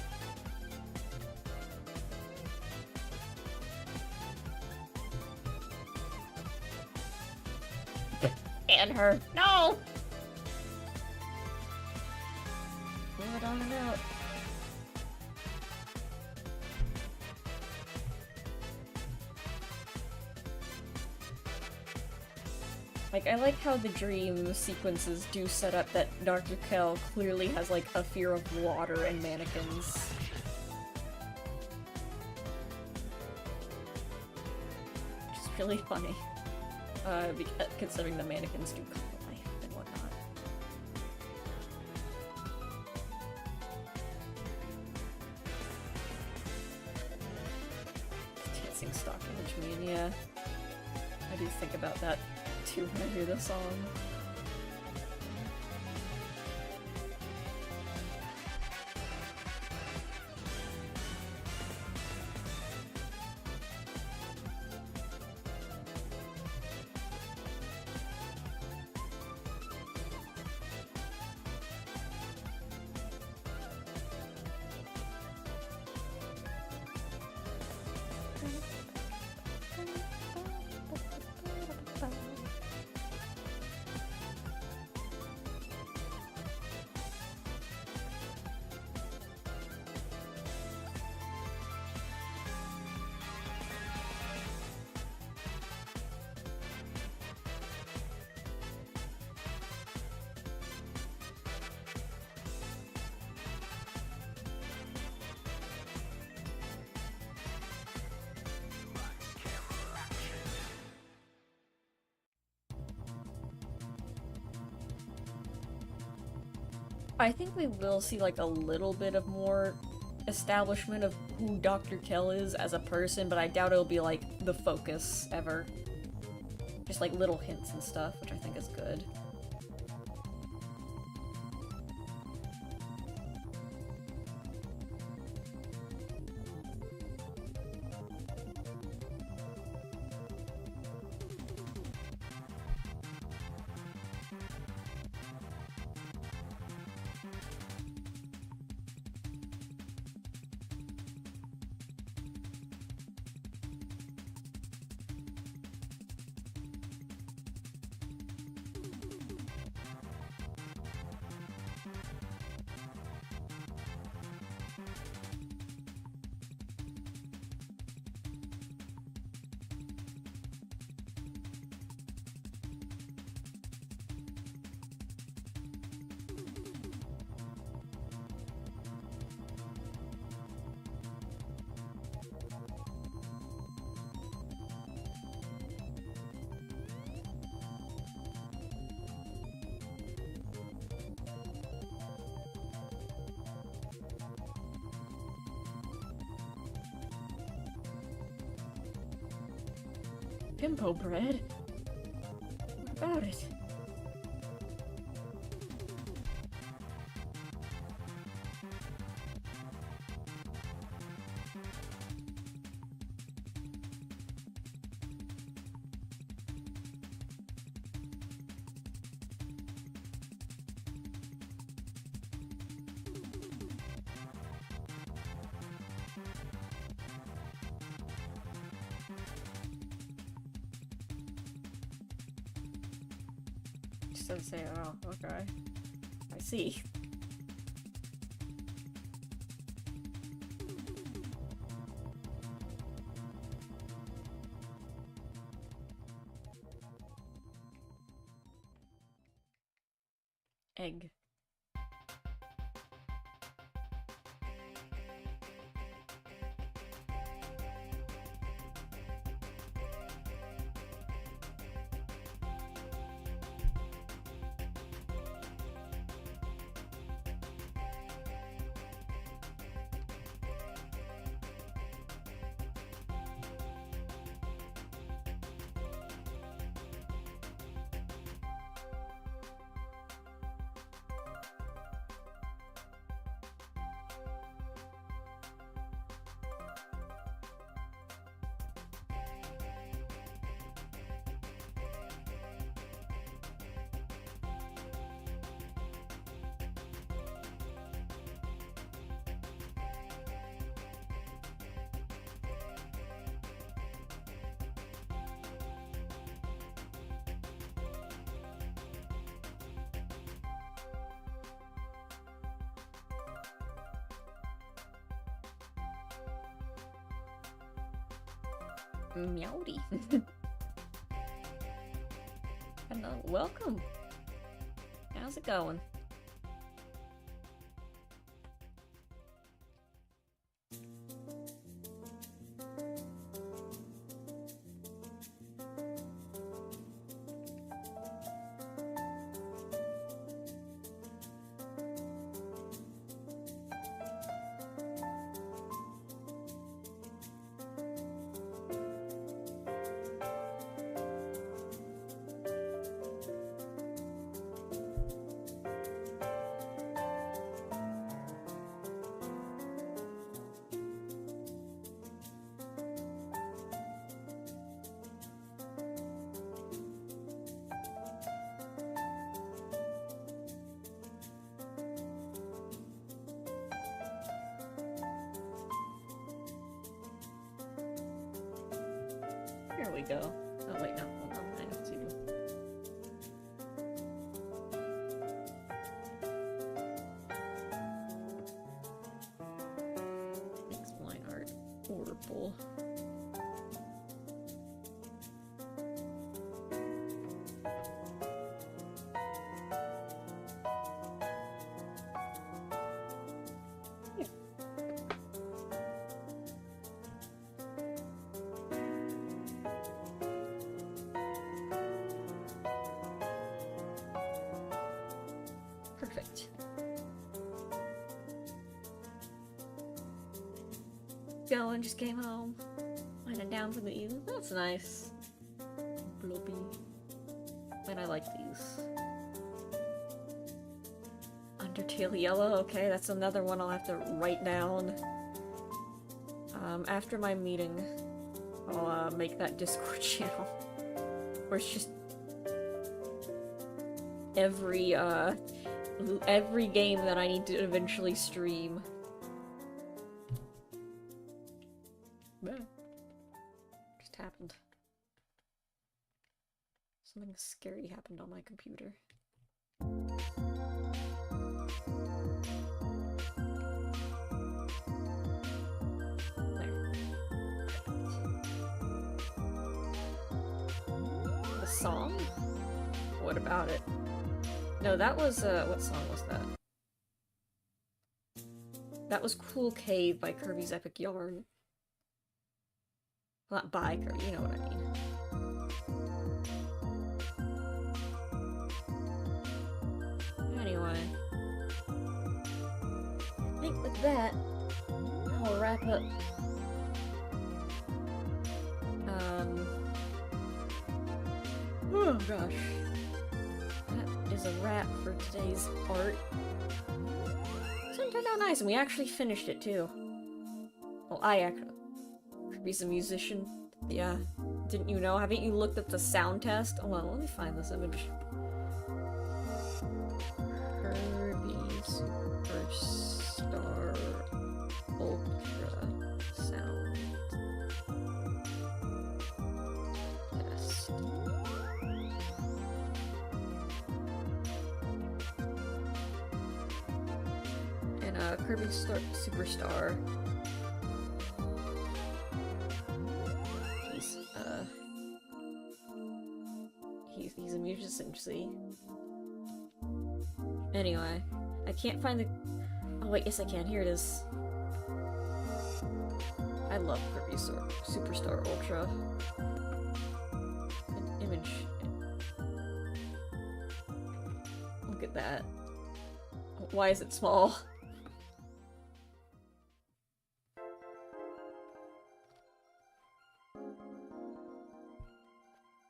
And her. No! Move it on and out. Like, I like how the dream sequences do set up that Dr. Kell clearly has, like, a fear of water and mannequins. Which is really funny. Considering the mannequins do come to life and whatnot. Dancing stock image mania. I do think about that too when I hear the song. I think we will see, like, a little bit of more establishment of who Dr. Kell is as a person, but I doubt it'll be, like, the focus ever. Just, like, little hints and stuff, which I think is good. Pimpo bread? What about it? Just doesn't say, oh, okay. I see. Egg. Meowdy. Hello, welcome. How's it going? Here we go. Oh wait, no, hold on. I have to. Makes my art horrible. Perfect. Going, just came home. Winding down for the evening. That's nice. Blobby. And I like these. Undertale Yellow, okay, that's another one I'll have to write down. After my meeting, I'll make that Discord channel. Where it's just every game that I need to eventually stream. Just happened. Something scary happened on my computer. There. The song? What about it? No, that was, what song was that? That was Cool Cave by Kirby's Epic Yarn. Well, not by Kirby, you know what I mean. Anyway. I think with that, I'll wrap up Oh gosh. That is a wrap for today's art. This turned out nice, and we actually finished it too. Well, I actually. Kirby's a musician. Yeah. Didn't you know? Haven't you looked at the sound test? Hold on, let me find this image. Kirby Superstar Ultra Sound Test. And Kirby Superstar. He's a musician, see? Anyway, I can't find the... Oh wait, yes I can. Here it is. I love Kirby Superstar Ultra. An image. Look at that. Why is it small?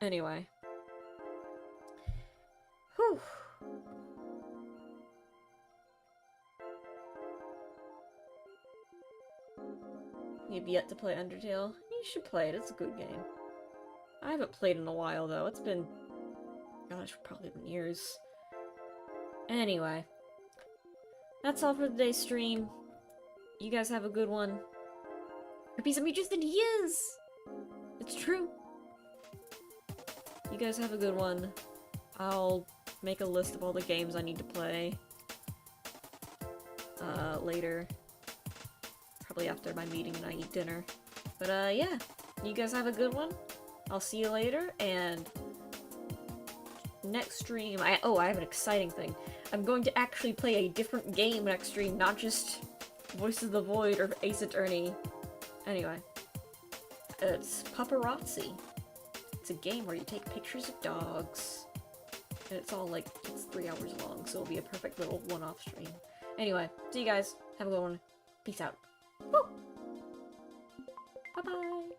Anyway. Whew. You've yet to play Undertale? You should play it, it's a good game. I haven't played in a while though, it's been... Gosh, probably been years. Anyway. That's all for today's stream. You guys have a good one. Kirby's a musician, he is! It's true. You guys have a good one. I'll make a list of all the games I need to play. Later. Probably after my meeting and I eat dinner. But yeah. You guys have a good one. I'll see you later, and... Next stream, I have an exciting thing. I'm going to actually play a different game next stream, not just Voice of the Void or Ace Attorney. Anyway. It's Paparazzi. It's a game where you take pictures of dogs. And it's all like, it's 3 hours long, so it'll be a perfect little one-off stream. Anyway, see you guys. Have a good one. Peace out. Woo! Bye-bye!